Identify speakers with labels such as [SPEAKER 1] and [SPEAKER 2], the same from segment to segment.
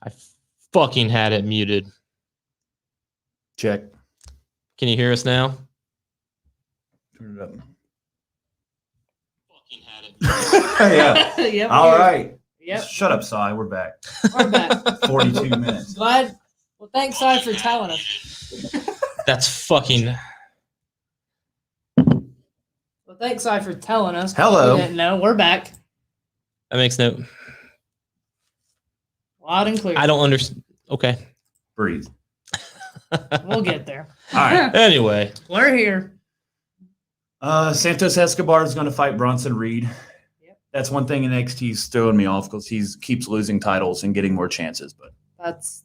[SPEAKER 1] I fucking had it muted.
[SPEAKER 2] Check.
[SPEAKER 1] Can you hear us now?
[SPEAKER 2] Turn it up.
[SPEAKER 1] Fucking had it.
[SPEAKER 2] Yeah.
[SPEAKER 3] Yep,
[SPEAKER 2] All right.
[SPEAKER 3] Yep.
[SPEAKER 2] Shut up, Cy. We're back.
[SPEAKER 3] We're back.
[SPEAKER 2] 42 minutes.
[SPEAKER 3] Glad. Well, thanks, Cy, for telling us.
[SPEAKER 1] That's fucking.
[SPEAKER 3] Well, thanks, Cy, for telling us.
[SPEAKER 2] Hello.
[SPEAKER 3] We didn't know. We're back.
[SPEAKER 1] That makes no.
[SPEAKER 3] Loud and clear.
[SPEAKER 1] I don't understand. Okay.
[SPEAKER 2] Breathe.
[SPEAKER 3] We'll get there.
[SPEAKER 2] All right.
[SPEAKER 1] Anyway.
[SPEAKER 3] We're here.
[SPEAKER 2] Santos Escobar is going to fight Bronson Reed.
[SPEAKER 3] Yep.
[SPEAKER 2] That's one thing NXT's throwing me off because he keeps losing titles and getting more chances. But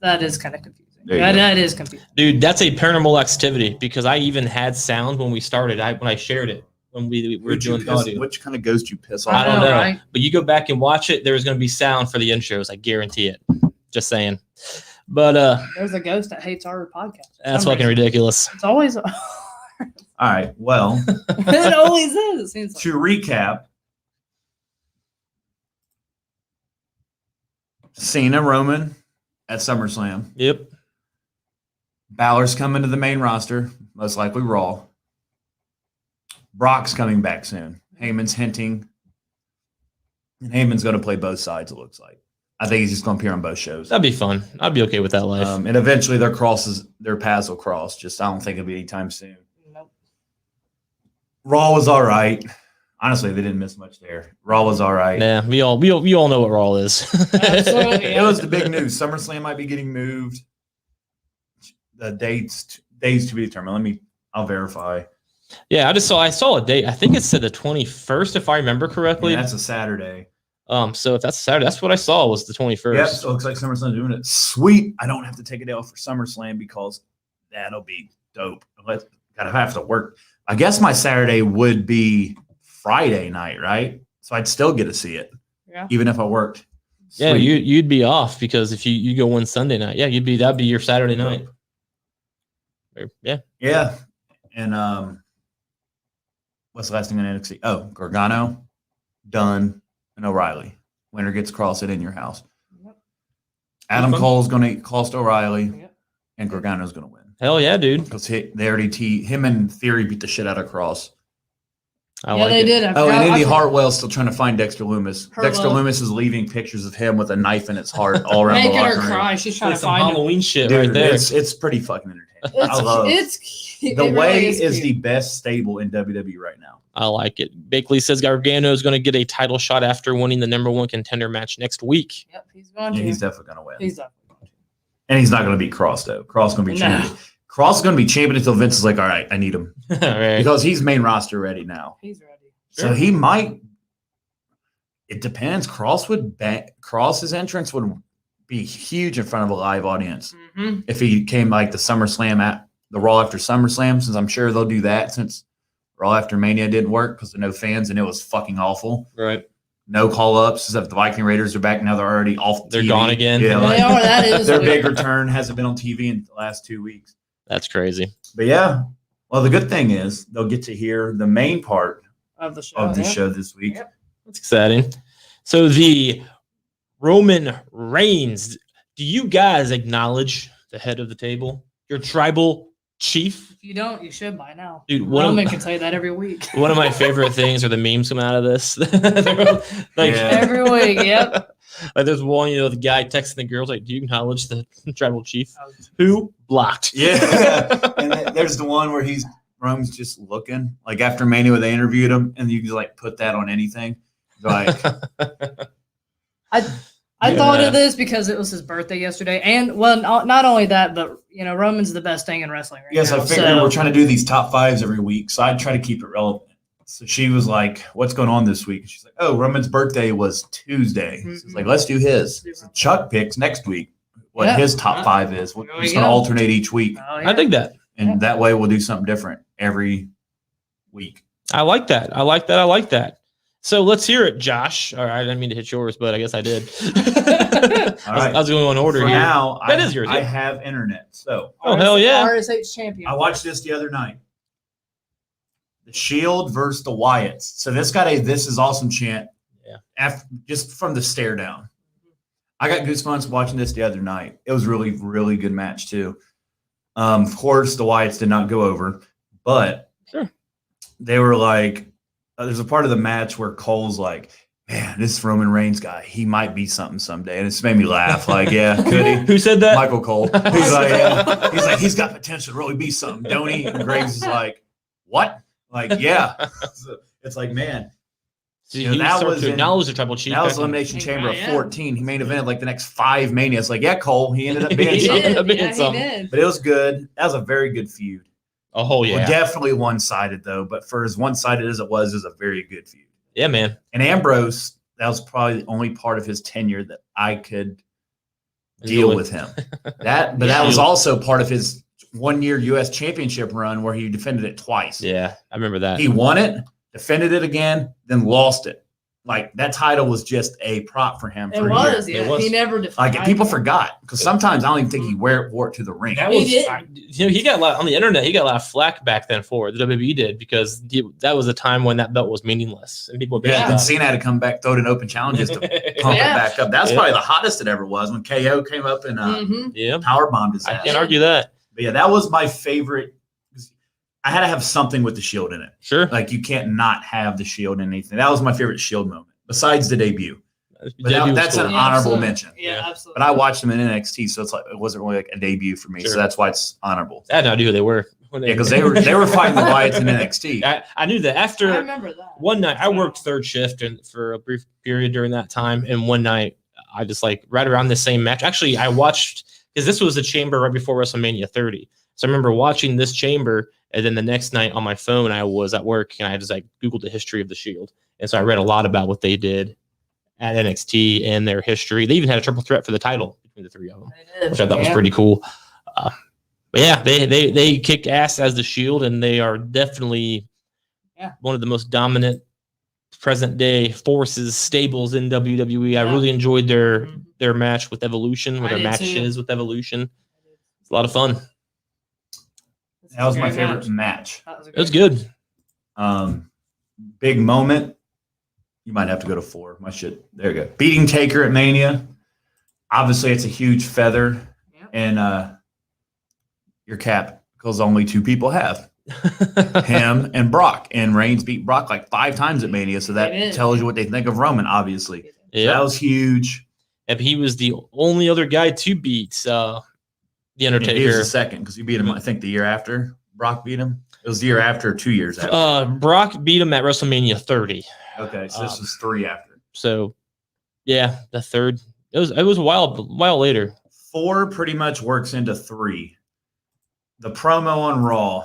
[SPEAKER 3] that is kind of confusing.
[SPEAKER 2] There you go.
[SPEAKER 3] That is confusing.
[SPEAKER 1] Dude, that's a paranormal activity because I even had sound when we started. When I shared it when we were doing audio.
[SPEAKER 2] Which kind of ghost you piss off?
[SPEAKER 1] I don't know.
[SPEAKER 3] Right?
[SPEAKER 1] But you go back and watch it. There's going to be sound for the intros. I guarantee it. Just saying. But
[SPEAKER 3] There's a ghost that hates our podcast.
[SPEAKER 1] that's fucking ridiculous.
[SPEAKER 3] It's always.
[SPEAKER 2] All right. Well,
[SPEAKER 3] It always is. It seems like.
[SPEAKER 2] to recap, Cena Roman at SummerSlam.
[SPEAKER 1] Yep.
[SPEAKER 2] Balor's coming to the main roster, most likely Raw. Brock's coming back soon. Heyman's hinting. And Heyman's going to play both sides, it looks like. I think he's just going to appear on both shows.
[SPEAKER 1] That'd be fun. I'd be okay with that life.
[SPEAKER 2] And eventually their paths will cross. Just I don't think it'll be anytime soon.
[SPEAKER 3] Nope.
[SPEAKER 2] Raw was all right. Honestly, they didn't miss much there. Raw was all right.
[SPEAKER 1] Yeah, we all know what Raw is.
[SPEAKER 3] Absolutely.
[SPEAKER 2] It was the big news. SummerSlam might be getting moved. The days to be determined. I'll verify.
[SPEAKER 1] Yeah, I saw a date. I think it said the 21st, if I remember correctly.
[SPEAKER 2] Yeah, that's a Saturday.
[SPEAKER 1] So if that's Saturday, that's what I saw was the 21st.
[SPEAKER 2] Yep, so it looks like SummerSlam's doing it. Sweet. I don't have to take a day off for SummerSlam because that'll be dope. Gotta have to work. I guess my Saturday would be Friday night, right? So I'd still get to see it.
[SPEAKER 3] Yeah.
[SPEAKER 2] Even if I worked.
[SPEAKER 1] Yeah,
[SPEAKER 2] Sweet.
[SPEAKER 1] you'd be off because if you go one Sunday night, yeah, that'd be your Saturday night. Yeah.
[SPEAKER 2] Yeah. And what's the last thing on NXT? Oh, Gargano, Dunn, and O'Reilly. Winner gets crossed in your house.
[SPEAKER 3] Yep.
[SPEAKER 2] Adam Cole's going to cost O'Reilly,
[SPEAKER 3] Yep.
[SPEAKER 2] and Gargano's going to win.
[SPEAKER 1] Hell yeah, dude.
[SPEAKER 2] Because they already him and Theory beat the shit out of Cross.
[SPEAKER 1] I
[SPEAKER 3] Yeah,
[SPEAKER 1] like
[SPEAKER 3] they
[SPEAKER 1] it.
[SPEAKER 3] did.
[SPEAKER 2] Oh, and Indy Hartwell's still trying to find Dexter Loomis.
[SPEAKER 3] Hartwell.
[SPEAKER 2] Dexter Loomis is leaving pictures of him with a knife in its heart all around the
[SPEAKER 3] Making her
[SPEAKER 2] locker room.
[SPEAKER 3] cry. She's trying
[SPEAKER 1] It's
[SPEAKER 3] to
[SPEAKER 1] some
[SPEAKER 3] find him.
[SPEAKER 1] Halloween shit
[SPEAKER 2] Dude,
[SPEAKER 1] right there.
[SPEAKER 2] it's pretty fucking entertaining. I love
[SPEAKER 3] It's cute.
[SPEAKER 2] the
[SPEAKER 3] It
[SPEAKER 2] way
[SPEAKER 3] really
[SPEAKER 2] is
[SPEAKER 3] cute.
[SPEAKER 2] the best stable in WWE right now.
[SPEAKER 1] I like it. Bakley says Gargano is going to get a title shot after winning the number one contender match next week.
[SPEAKER 3] Yep, he's going
[SPEAKER 2] Yeah,
[SPEAKER 3] to.
[SPEAKER 2] he's definitely going to win.
[SPEAKER 3] He's definitely going to.
[SPEAKER 2] And he's not going to beat Cross, though. Cross is going to be
[SPEAKER 3] No.
[SPEAKER 2] champion. Cross is going to be champion until Vince is like, all right, I need him.
[SPEAKER 1] All right.
[SPEAKER 2] Because he's main roster ready now.
[SPEAKER 3] He's ready.
[SPEAKER 2] So he might. It depends. Cross's entrance would be huge in front of a live audience.
[SPEAKER 3] Mm-hmm.
[SPEAKER 2] If he came like the SummerSlam at the Raw after SummerSlam, since I'm sure they'll do that since Raw after Mania didn't work because of no fans and it was fucking awful.
[SPEAKER 1] Right.
[SPEAKER 2] No call-ups, except the Viking Raiders are back now. They're already off.
[SPEAKER 1] They're
[SPEAKER 2] TV.
[SPEAKER 1] gone again.
[SPEAKER 2] Yeah,
[SPEAKER 3] They are. That is
[SPEAKER 2] their
[SPEAKER 3] weird.
[SPEAKER 2] big return hasn't been on TV in the last 2 weeks.
[SPEAKER 1] That's crazy.
[SPEAKER 2] But yeah, well, the good thing is they'll get to hear the main part
[SPEAKER 3] Of the show.
[SPEAKER 2] of the
[SPEAKER 3] yeah.
[SPEAKER 2] show this week.
[SPEAKER 3] Yep.
[SPEAKER 1] That's exciting. So the Roman Reigns, do you guys acknowledge the head of the table? Your tribal chief?
[SPEAKER 3] If you don't, you should by now.
[SPEAKER 1] Dude,
[SPEAKER 3] Roman can tell you that every week.
[SPEAKER 1] one of my favorite things are the memes coming out of this. Like,
[SPEAKER 2] Yeah.
[SPEAKER 3] Every week, yep.
[SPEAKER 1] like there's one, the guy texting the girls like, "Do you acknowledge the tribal chief?" Who blocked?
[SPEAKER 2] Yeah. And there's the one where Rome's just looking. Like after Mania, they interviewed him, and you can like put that on anything. Like,
[SPEAKER 3] I thought of this because it was his birthday yesterday, and well, not only that, but Roman's the best thing in wrestling right
[SPEAKER 2] yes,
[SPEAKER 3] now.
[SPEAKER 2] I figured we're trying to do these top fives every week, so I'd try to keep it relevant. So she was like, "What's going on this week?" And she's like, "Oh, Roman's birthday was Tuesday." So it's like, let's do his. So Chuck picks next week what his top five is. We're
[SPEAKER 3] There we
[SPEAKER 2] just going to
[SPEAKER 3] go.
[SPEAKER 2] alternate each week,
[SPEAKER 3] Oh, yeah.
[SPEAKER 1] I think that.
[SPEAKER 2] and that way we'll do something different every week.
[SPEAKER 1] I like that. I like that. So let's hear it, Josh. All right, I didn't mean to hit yours, but I guess I did.
[SPEAKER 2] All right.
[SPEAKER 1] I was going on order
[SPEAKER 2] For
[SPEAKER 1] here.
[SPEAKER 2] now,
[SPEAKER 1] That is yours,
[SPEAKER 2] I
[SPEAKER 1] yeah.
[SPEAKER 2] have internet, so
[SPEAKER 1] Oh, hell yeah.
[SPEAKER 3] RSH champion.
[SPEAKER 2] I watched this the other night. The Shield versus the Wyatts. So this got a "This is awesome" chant.
[SPEAKER 1] Yeah.
[SPEAKER 2] Just from the stare down. I got goosebumps watching this the other night. It was really, really good match too. Of course, the Wyatts did not go over, but
[SPEAKER 1] Sure.
[SPEAKER 2] they were like, there's a part of the match where Cole's like, man, this Roman Reigns guy, he might be something someday. And it's made me laugh. Like, yeah, could he?
[SPEAKER 1] Who said that?
[SPEAKER 2] Michael Cole. He's like, yeah. He's like, he's got potential to really be something, don't he? And Graves is like, what? Like, yeah. So it's like, man.
[SPEAKER 1] See,
[SPEAKER 2] You know,
[SPEAKER 1] he
[SPEAKER 2] that
[SPEAKER 1] started
[SPEAKER 2] was
[SPEAKER 1] to
[SPEAKER 2] in-
[SPEAKER 1] acknowledge the tribal chief.
[SPEAKER 2] That was
[SPEAKER 1] back in-
[SPEAKER 2] Elimination Chamber of
[SPEAKER 3] Yeah.
[SPEAKER 2] 14. He main evented like the next 5 Manias. Like, yeah, Cole, he ended up
[SPEAKER 3] He
[SPEAKER 2] being
[SPEAKER 1] He
[SPEAKER 2] something.
[SPEAKER 1] ended up
[SPEAKER 3] did.
[SPEAKER 1] being
[SPEAKER 3] Yeah, he
[SPEAKER 1] something.
[SPEAKER 3] did.
[SPEAKER 2] But it was good. That was a very good feud.
[SPEAKER 1] Oh, yeah.
[SPEAKER 2] Well, definitely one-sided, though. But for as one-sided as it was a very good feud.
[SPEAKER 1] Yeah, man.
[SPEAKER 2] And Ambrose, that was probably the only part of his tenure that I could deal with him. That was also part of his 1-year U.S. Championship run where he defended it twice.
[SPEAKER 1] Yeah, I remember that.
[SPEAKER 2] He won it, defended it again, then lost it. Like, that title was just a prop for him.
[SPEAKER 3] It
[SPEAKER 2] for
[SPEAKER 3] was,
[SPEAKER 2] years.
[SPEAKER 3] yeah.
[SPEAKER 1] It was.
[SPEAKER 3] He never defined.
[SPEAKER 2] Like, people forgot because sometimes I don't even think he wore it to the ring.
[SPEAKER 1] That
[SPEAKER 3] He
[SPEAKER 1] was,
[SPEAKER 3] did.
[SPEAKER 1] he got a lot on the internet. He got a lot of flack back then for it. The WWE did because that was a time when that belt was meaningless and people.
[SPEAKER 2] Yeah,
[SPEAKER 3] Yeah.
[SPEAKER 2] then Cena had to come back, throw it in open challenges to pump
[SPEAKER 3] Yeah.
[SPEAKER 2] it back up. That's
[SPEAKER 1] Yeah.
[SPEAKER 2] probably the hottest it ever was when KO came up and
[SPEAKER 3] Mhm.
[SPEAKER 1] Yeah,
[SPEAKER 2] powerbombed his
[SPEAKER 1] I
[SPEAKER 2] ass.
[SPEAKER 1] can't argue that.
[SPEAKER 2] But yeah, that was my favorite. I had to have something with the Shield in it.
[SPEAKER 1] Sure.
[SPEAKER 2] Like, you can't not have the Shield in anything. That was my favorite Shield moment, besides the debut. But
[SPEAKER 1] Debut was
[SPEAKER 2] that's
[SPEAKER 1] cool.
[SPEAKER 2] an honorable
[SPEAKER 3] absolutely.
[SPEAKER 2] mention.
[SPEAKER 3] Yeah,
[SPEAKER 1] Yeah.
[SPEAKER 3] absolutely.
[SPEAKER 2] But I watched him in NXT, so it's like it wasn't really like a debut for me.
[SPEAKER 1] Sure.
[SPEAKER 2] So that's why it's honorable.
[SPEAKER 1] I had no idea who they were.
[SPEAKER 2] Yeah, because they were fighting the Wyatts in NXT.
[SPEAKER 1] I knew that
[SPEAKER 3] I
[SPEAKER 1] after
[SPEAKER 3] remember that.
[SPEAKER 1] one night I worked third shift and for a brief period during that time, and one night I just like right around the same match. Actually, I watched because this was the chamber right before WrestleMania 30. So I remember watching this chamber, and then the next night on my phone I was at work and I just like Googled the history of the Shield, and so I read a lot about what they did at NXT and their history. They even had a triple threat for the title between the three of them,
[SPEAKER 3] They did.
[SPEAKER 1] which I thought was
[SPEAKER 3] Yeah.
[SPEAKER 1] pretty cool. But yeah, they kick ass as the Shield, and they are definitely one of the most dominant present day forces, stables in WWE. I
[SPEAKER 3] Yeah.
[SPEAKER 1] really enjoyed
[SPEAKER 3] Mhm.
[SPEAKER 1] their match with Evolution,
[SPEAKER 3] I
[SPEAKER 1] with their
[SPEAKER 3] did
[SPEAKER 1] matches with Evolution. It's a lot of fun.
[SPEAKER 2] That was my
[SPEAKER 3] Great
[SPEAKER 2] favorite match.
[SPEAKER 3] That was a
[SPEAKER 1] It was
[SPEAKER 3] great
[SPEAKER 1] good.
[SPEAKER 2] Big moment. You might have to go to 4. My shit. There you go. Beating Taker at Mania. Obviously, it's a huge feather
[SPEAKER 3] Yep.
[SPEAKER 2] in your cap because only 2 people have him and Brock. And Reigns beat Brock like 5 times at Mania, so that
[SPEAKER 3] They did.
[SPEAKER 2] tells you what they think of Roman. Obviously, So
[SPEAKER 1] Yeah,
[SPEAKER 2] that was huge.
[SPEAKER 1] and he was the only other guy to beat the
[SPEAKER 2] He was
[SPEAKER 1] Undertaker.
[SPEAKER 2] the second because he beat him. I think the year after Brock beat him. It was the year after, or 2 years after.
[SPEAKER 1] Brock beat him at WrestleMania 30.
[SPEAKER 2] Okay, so this was 3 after.
[SPEAKER 1] So, yeah, the third. It was a while later.
[SPEAKER 2] 4 pretty much works into 3. The promo on Raw,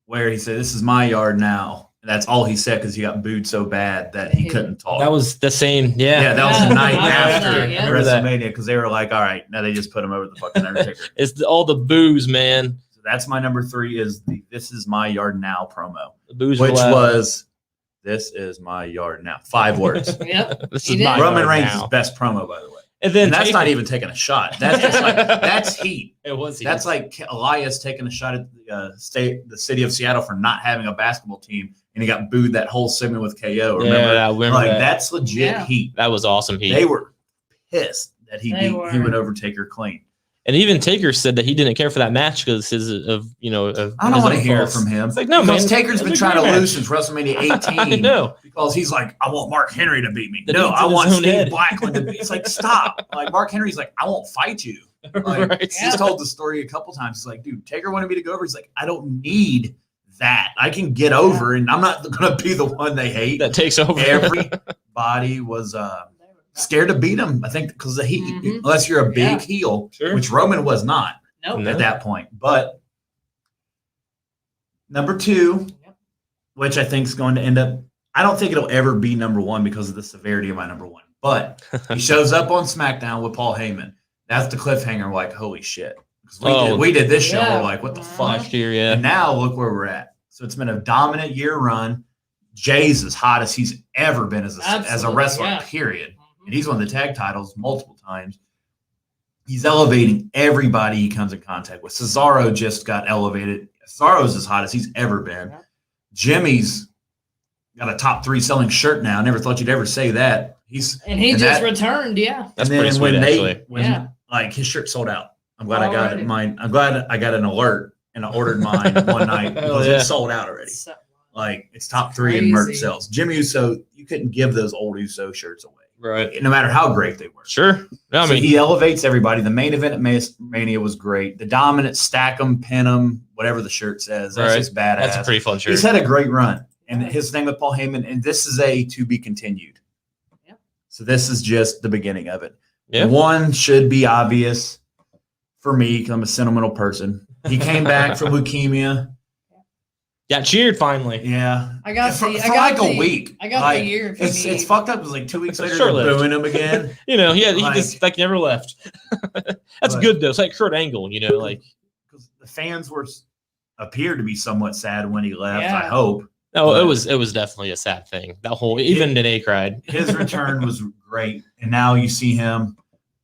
[SPEAKER 2] where he said, "This is my yard now." And that's all he said because he got booed so bad that he couldn't talk.
[SPEAKER 1] That was the same.
[SPEAKER 2] yeah,
[SPEAKER 1] Yeah,
[SPEAKER 2] that was the
[SPEAKER 3] Yeah,
[SPEAKER 2] night
[SPEAKER 3] I remember
[SPEAKER 2] after
[SPEAKER 3] that, yeah.
[SPEAKER 1] Remember that.
[SPEAKER 2] WrestleMania because they were like, "All right, now they just put him over the fucking Undertaker."
[SPEAKER 1] it's all the booze, man.
[SPEAKER 2] So that's my number 3 is the "This is my yard now" promo,
[SPEAKER 1] The booze,
[SPEAKER 2] which
[SPEAKER 1] were loud.
[SPEAKER 2] was "This is my yard now." 5 words.
[SPEAKER 3] Yep.
[SPEAKER 1] This
[SPEAKER 3] He
[SPEAKER 1] is
[SPEAKER 3] did.
[SPEAKER 1] my
[SPEAKER 2] Roman
[SPEAKER 1] yard
[SPEAKER 2] Reigns'
[SPEAKER 1] now.
[SPEAKER 2] best promo, by the way.
[SPEAKER 1] And then
[SPEAKER 2] And that's
[SPEAKER 1] Taker-
[SPEAKER 2] not even taking a shot. That's just like that's heat.
[SPEAKER 1] It was.
[SPEAKER 2] That's like Elias taking a shot at the city of Seattle for not having a basketball team, and he got booed that whole segment with KO. Remember?
[SPEAKER 1] Yeah, I remember
[SPEAKER 2] like
[SPEAKER 1] that.
[SPEAKER 2] that's legit
[SPEAKER 3] Yeah.
[SPEAKER 2] heat.
[SPEAKER 1] That was awesome.
[SPEAKER 2] They were pissed that he
[SPEAKER 3] They
[SPEAKER 2] he
[SPEAKER 3] were.
[SPEAKER 2] would overtake her clean.
[SPEAKER 1] And even Taker said that he didn't care for that match because of
[SPEAKER 2] I don't want to hear it from him.
[SPEAKER 1] It's like, no,
[SPEAKER 2] because
[SPEAKER 1] man,
[SPEAKER 2] Taker's
[SPEAKER 1] it
[SPEAKER 2] been
[SPEAKER 1] was a
[SPEAKER 2] trying to
[SPEAKER 1] great
[SPEAKER 2] lose
[SPEAKER 1] match.
[SPEAKER 2] since WrestleMania
[SPEAKER 1] I
[SPEAKER 2] 18.
[SPEAKER 1] know.
[SPEAKER 2] Because he's like, I want Mark Henry to beat me.
[SPEAKER 1] The
[SPEAKER 2] No,
[SPEAKER 1] dude's
[SPEAKER 2] I
[SPEAKER 1] in
[SPEAKER 2] want
[SPEAKER 1] his own
[SPEAKER 2] Steve
[SPEAKER 1] head.
[SPEAKER 2] Blackman to beat me. It's like, stop. Like Mark Henry's like, I won't fight you. Like,
[SPEAKER 1] Right.
[SPEAKER 2] He's told the story a couple times. He's like, dude, Taker wanted me to go over. He's like, I don't need that. I can get over, and I'm not going to be the one they hate.
[SPEAKER 1] That takes over.
[SPEAKER 2] Everybody was scared to beat him. I think because of the heat,
[SPEAKER 3] Mhm.
[SPEAKER 2] unless you're a big
[SPEAKER 3] Yeah.
[SPEAKER 2] heel,
[SPEAKER 1] Sure.
[SPEAKER 2] which Roman was not
[SPEAKER 3] Nope.
[SPEAKER 1] No.
[SPEAKER 2] at that point. But number 2,
[SPEAKER 3] Yep.
[SPEAKER 2] which I think is going to end up, I don't think it'll ever be number 1 because of the severity of my number 1. But he shows up on SmackDown with Paul Heyman. That's the cliffhanger. We're like, holy shit. 'Cause we did this show.
[SPEAKER 3] Yeah.
[SPEAKER 2] We're like, what the fuck?
[SPEAKER 1] Last year, yeah.
[SPEAKER 2] And now look where we're at. So it's been a dominant year run. Jay's as hot as he's ever been as a
[SPEAKER 3] Absolutely,
[SPEAKER 2] wrestler,
[SPEAKER 3] yeah.
[SPEAKER 2] period. And he's won the tag titles multiple times. He's elevating everybody he comes in contact with. Cesaro just got elevated. Cesaro's as hot as he's ever been.
[SPEAKER 3] Yeah.
[SPEAKER 2] Jimmy's got a top 3 selling shirt now. Never thought you'd ever say that.
[SPEAKER 3] He
[SPEAKER 2] and
[SPEAKER 3] just returned. Yeah.
[SPEAKER 1] That's
[SPEAKER 2] and
[SPEAKER 1] pretty
[SPEAKER 2] then
[SPEAKER 1] sweet,
[SPEAKER 2] when
[SPEAKER 3] Yeah.
[SPEAKER 2] like his shirt sold out. I'm glad I got
[SPEAKER 3] Already.
[SPEAKER 2] mine. I'm glad I got an alert and I ordered mine one night because
[SPEAKER 1] yeah.
[SPEAKER 2] it sold out already.
[SPEAKER 3] So,
[SPEAKER 2] Like it's top 3 in merch
[SPEAKER 3] Crazy.
[SPEAKER 2] sales. Jimmy Uso, you couldn't give those old Uso shirts away,
[SPEAKER 1] Right.
[SPEAKER 2] no matter how great they were.
[SPEAKER 1] Sure. No, I
[SPEAKER 2] So
[SPEAKER 1] mean,
[SPEAKER 2] he elevates everybody. The main event at Mania was great. The dominant, stack 'em, pin 'em, whatever the shirt says. That's
[SPEAKER 1] Right.
[SPEAKER 2] just badass.
[SPEAKER 1] that's a pretty fun shirt.
[SPEAKER 2] He's had a great run, and
[SPEAKER 3] Yeah.
[SPEAKER 2] his name with Paul Heyman, and this is a to be continued.
[SPEAKER 3] Yeah.
[SPEAKER 2] So this is just the beginning of it.
[SPEAKER 1] Yeah.
[SPEAKER 2] One should be obvious for me because I'm a sentimental person. He came back from leukemia.
[SPEAKER 1] Got cheered finally.
[SPEAKER 2] Yeah,
[SPEAKER 3] I got
[SPEAKER 2] for,
[SPEAKER 3] the,
[SPEAKER 2] for
[SPEAKER 3] I got
[SPEAKER 2] like
[SPEAKER 3] the,
[SPEAKER 2] a week.
[SPEAKER 3] I got
[SPEAKER 2] Like,
[SPEAKER 3] the year. If you
[SPEAKER 2] It's
[SPEAKER 3] need.
[SPEAKER 2] fucked up. It was like 2 weeks later, they're
[SPEAKER 1] Short-lived.
[SPEAKER 2] booing him again.
[SPEAKER 1] He
[SPEAKER 2] Like-
[SPEAKER 1] just like never left. That's
[SPEAKER 2] But-
[SPEAKER 1] good though. It's like Kurt Angle, like
[SPEAKER 2] Because the fans appeared to be somewhat sad when he left.
[SPEAKER 3] Yeah.
[SPEAKER 2] I hope
[SPEAKER 1] no,
[SPEAKER 2] But-
[SPEAKER 1] it was definitely a sad thing. That whole even Danae cried.
[SPEAKER 2] his return was great, and now you see him.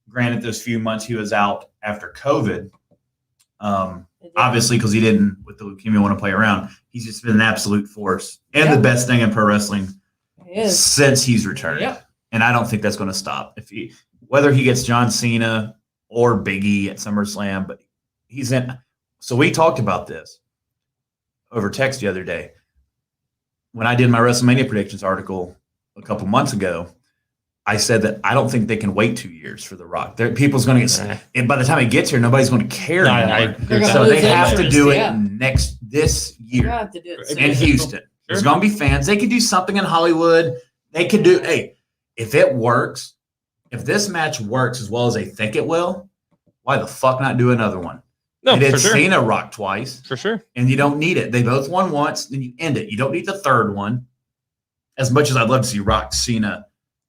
[SPEAKER 2] Granted, those few months he was out after COVID, obviously because he didn't with the leukemia want to play around. He's just been an absolute force and
[SPEAKER 3] Yeah.
[SPEAKER 2] the best thing in pro wrestling
[SPEAKER 3] It is.
[SPEAKER 2] since he's returned.
[SPEAKER 3] Yeah.
[SPEAKER 2] And I don't think that's going to stop. Whether he gets John Cena or Big E at SummerSlam, but he's in. So we talked about this over text the other day when I did my WrestleMania predictions article a couple months ago. I said that I don't think they can wait 2 years for The Rock. People's going to get, and by the time it gets here, nobody's going to care
[SPEAKER 1] No,
[SPEAKER 2] anymore.
[SPEAKER 1] I agree
[SPEAKER 3] They're
[SPEAKER 1] with
[SPEAKER 2] So
[SPEAKER 3] gonna
[SPEAKER 1] that.
[SPEAKER 2] they
[SPEAKER 3] lose
[SPEAKER 2] have to
[SPEAKER 3] interest,
[SPEAKER 2] do it
[SPEAKER 3] yeah.
[SPEAKER 2] this
[SPEAKER 3] You
[SPEAKER 2] year
[SPEAKER 3] have to do it.
[SPEAKER 2] in
[SPEAKER 3] soon.
[SPEAKER 2] Houston. There's
[SPEAKER 1] Sure.
[SPEAKER 2] going to be fans. They could do something in Hollywood. They could do, hey, if it works, if this match works as well as they think it will, why the fuck not do another one?
[SPEAKER 1] No,
[SPEAKER 2] They
[SPEAKER 1] for
[SPEAKER 2] did
[SPEAKER 1] sure.
[SPEAKER 2] Cena Rock twice,
[SPEAKER 1] For sure.
[SPEAKER 2] and you don't need it. They both won once, then you end it. You don't need the third one. As much as I'd love to see Rock, Cena,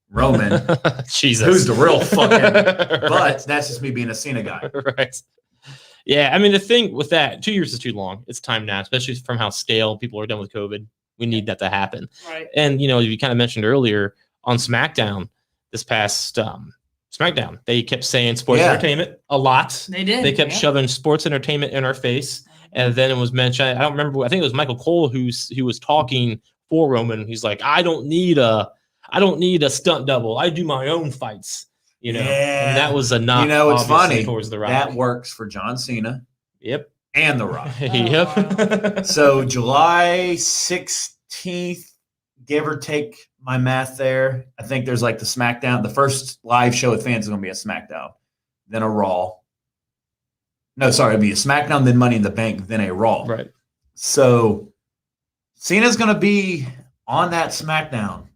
[SPEAKER 2] Roman,
[SPEAKER 1] Jesus.
[SPEAKER 2] who's the real fucking,
[SPEAKER 1] Right.
[SPEAKER 2] but that's just me being a Cena guy.
[SPEAKER 1] Right. Yeah, I mean the thing with that, 2 years is too long. It's time now, especially from how stale people are done with COVID. We need that to happen.
[SPEAKER 3] Right.
[SPEAKER 1] And you kind of mentioned earlier on Smackdown this past Smackdown, they kept saying sports
[SPEAKER 2] Yeah.
[SPEAKER 1] entertainment a lot.
[SPEAKER 3] They did.
[SPEAKER 1] They kept
[SPEAKER 3] yeah.
[SPEAKER 1] shoving sports entertainment in our face, and then it was mentioned. I don't remember. I think it was Michael Cole who was talking for Roman. He's like, I don't need a stunt double. I do my own fights.
[SPEAKER 2] Yeah.
[SPEAKER 1] And that was a not.
[SPEAKER 2] It's
[SPEAKER 1] obviously
[SPEAKER 2] funny.
[SPEAKER 1] towards the Rock.
[SPEAKER 2] That works for John Cena
[SPEAKER 1] Yep.
[SPEAKER 2] and The Rock.
[SPEAKER 1] Yep.
[SPEAKER 2] So July 16th, give or take my math there. I think there's like the SmackDown. The first live show with fans is going to be a SmackDown, then a Raw. No, sorry, it'd be a SmackDown, then Money in the Bank, then a Raw.
[SPEAKER 1] Right.
[SPEAKER 2] So Cena's going to be on that SmackDown.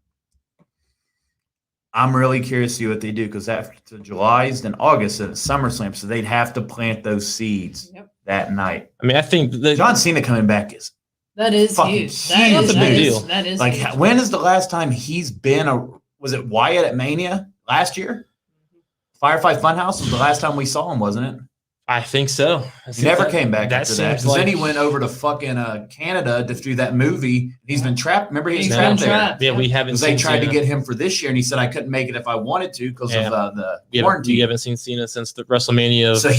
[SPEAKER 2] I'm really curious to see what they do because after July's, then August, and it's SummerSlam, so they'd have to plant those seeds
[SPEAKER 3] Yep.
[SPEAKER 2] that night.
[SPEAKER 1] I mean, I think
[SPEAKER 2] John Cena coming back is
[SPEAKER 3] That is
[SPEAKER 2] Fucking
[SPEAKER 3] huge.
[SPEAKER 2] huge.
[SPEAKER 1] That's a big deal.
[SPEAKER 3] That is
[SPEAKER 2] like,
[SPEAKER 3] huge.
[SPEAKER 2] when is the last time he's been was it Wyatt at Mania last year? Firefly Funhouse was the last time we saw him, wasn't it?
[SPEAKER 1] I think so.
[SPEAKER 2] He never came back after that.
[SPEAKER 1] seems
[SPEAKER 2] Because then he went over to fucking Canada to do that movie. He's been trapped. Remember, he's
[SPEAKER 3] He's
[SPEAKER 2] trapped
[SPEAKER 3] been
[SPEAKER 2] there.
[SPEAKER 3] trapped.
[SPEAKER 1] Yeah, we haven't.
[SPEAKER 2] Because they
[SPEAKER 1] seen
[SPEAKER 2] tried to
[SPEAKER 1] Cena.
[SPEAKER 2] get him for this year, and he said I couldn't make it if I wanted to because
[SPEAKER 1] Yeah.
[SPEAKER 2] of the
[SPEAKER 1] We
[SPEAKER 2] quarantine.
[SPEAKER 1] haven't seen Cena since the WrestleMania.
[SPEAKER 2] So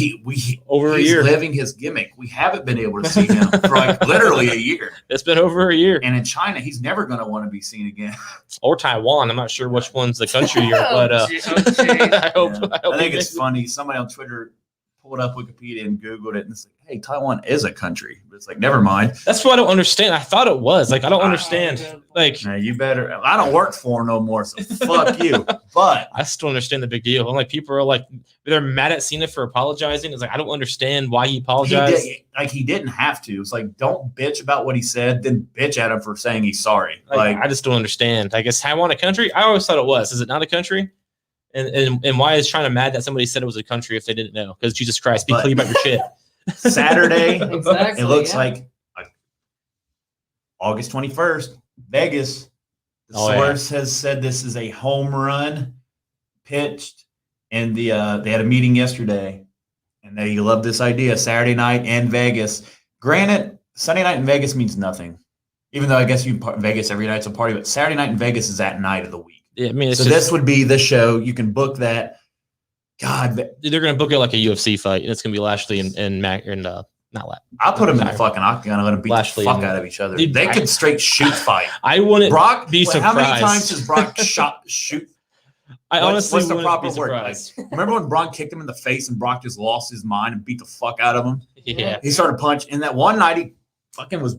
[SPEAKER 1] over a
[SPEAKER 2] he's
[SPEAKER 1] year.
[SPEAKER 2] living his gimmick. We haven't been able to see him for like literally a year.
[SPEAKER 1] It's been over a year.
[SPEAKER 2] And in China, he's never going to want to be seen again.
[SPEAKER 1] Or Taiwan. I'm not sure which one's the country you're, but
[SPEAKER 3] Oh, gee.
[SPEAKER 1] I hope.
[SPEAKER 2] Yeah.
[SPEAKER 1] I hope
[SPEAKER 2] I think
[SPEAKER 1] he
[SPEAKER 2] it's
[SPEAKER 1] makes-
[SPEAKER 2] funny. Somebody on Twitter pulled up Wikipedia and Googled it, and it's like, hey, Taiwan is a country. But it's like, never mind.
[SPEAKER 1] That's what I don't understand. I thought it was. Like, I don't understand. Like,
[SPEAKER 2] Now you better. I don't work for him no more, so fuck you. But
[SPEAKER 1] I still understand the big deal. I'm like, people are like, they're mad at Cena for apologizing. It's like, I don't understand why he apologized.
[SPEAKER 2] he didn't have to. It's like, don't bitch about what he said, then bitch at him for saying he's sorry.
[SPEAKER 1] Like, I just don't understand. I guess Taiwan a country? I always thought it was. Is it not a country? And why is China mad that somebody said it was a country if they didn't know? Because Jesus Christ, be
[SPEAKER 2] But-
[SPEAKER 1] clear about your shit.
[SPEAKER 2] Saturday,
[SPEAKER 3] Exactly.
[SPEAKER 2] it looks
[SPEAKER 3] yeah.
[SPEAKER 2] like August 21st, Vegas. The
[SPEAKER 1] Oh, yeah.
[SPEAKER 2] source has said this is a home run pitched, and they had a meeting yesterday, and they love this idea. Saturday night in Vegas. Granted, Sunday night in Vegas means nothing, even though I guess Vegas every night's a party. But Saturday night in Vegas is that night of the week.
[SPEAKER 1] Yeah, I mean, it's
[SPEAKER 2] So
[SPEAKER 1] just,
[SPEAKER 2] this would be the show. You can book that. God,
[SPEAKER 1] they're going to book it like a UFC fight, and it's going to be Lashley and Mac and not Lashley.
[SPEAKER 2] I'll put them in the fucking octagon and let them beat
[SPEAKER 1] Lashley
[SPEAKER 2] the fuck
[SPEAKER 1] and-
[SPEAKER 2] out of each other.
[SPEAKER 1] Dude,
[SPEAKER 2] They could straight shoot fight.
[SPEAKER 1] I wouldn't
[SPEAKER 2] Brock,
[SPEAKER 1] be
[SPEAKER 2] how many
[SPEAKER 1] surprised.
[SPEAKER 2] times has Brock shoot
[SPEAKER 1] I honestly
[SPEAKER 2] what's the
[SPEAKER 1] wouldn't
[SPEAKER 2] proper
[SPEAKER 1] be
[SPEAKER 2] word? Like,
[SPEAKER 1] surprised.
[SPEAKER 2] remember when Braun kicked him in the face and Brock just lost his mind and beat the fuck out of him?
[SPEAKER 1] Yeah.
[SPEAKER 2] He started punching. And that one night he fucking was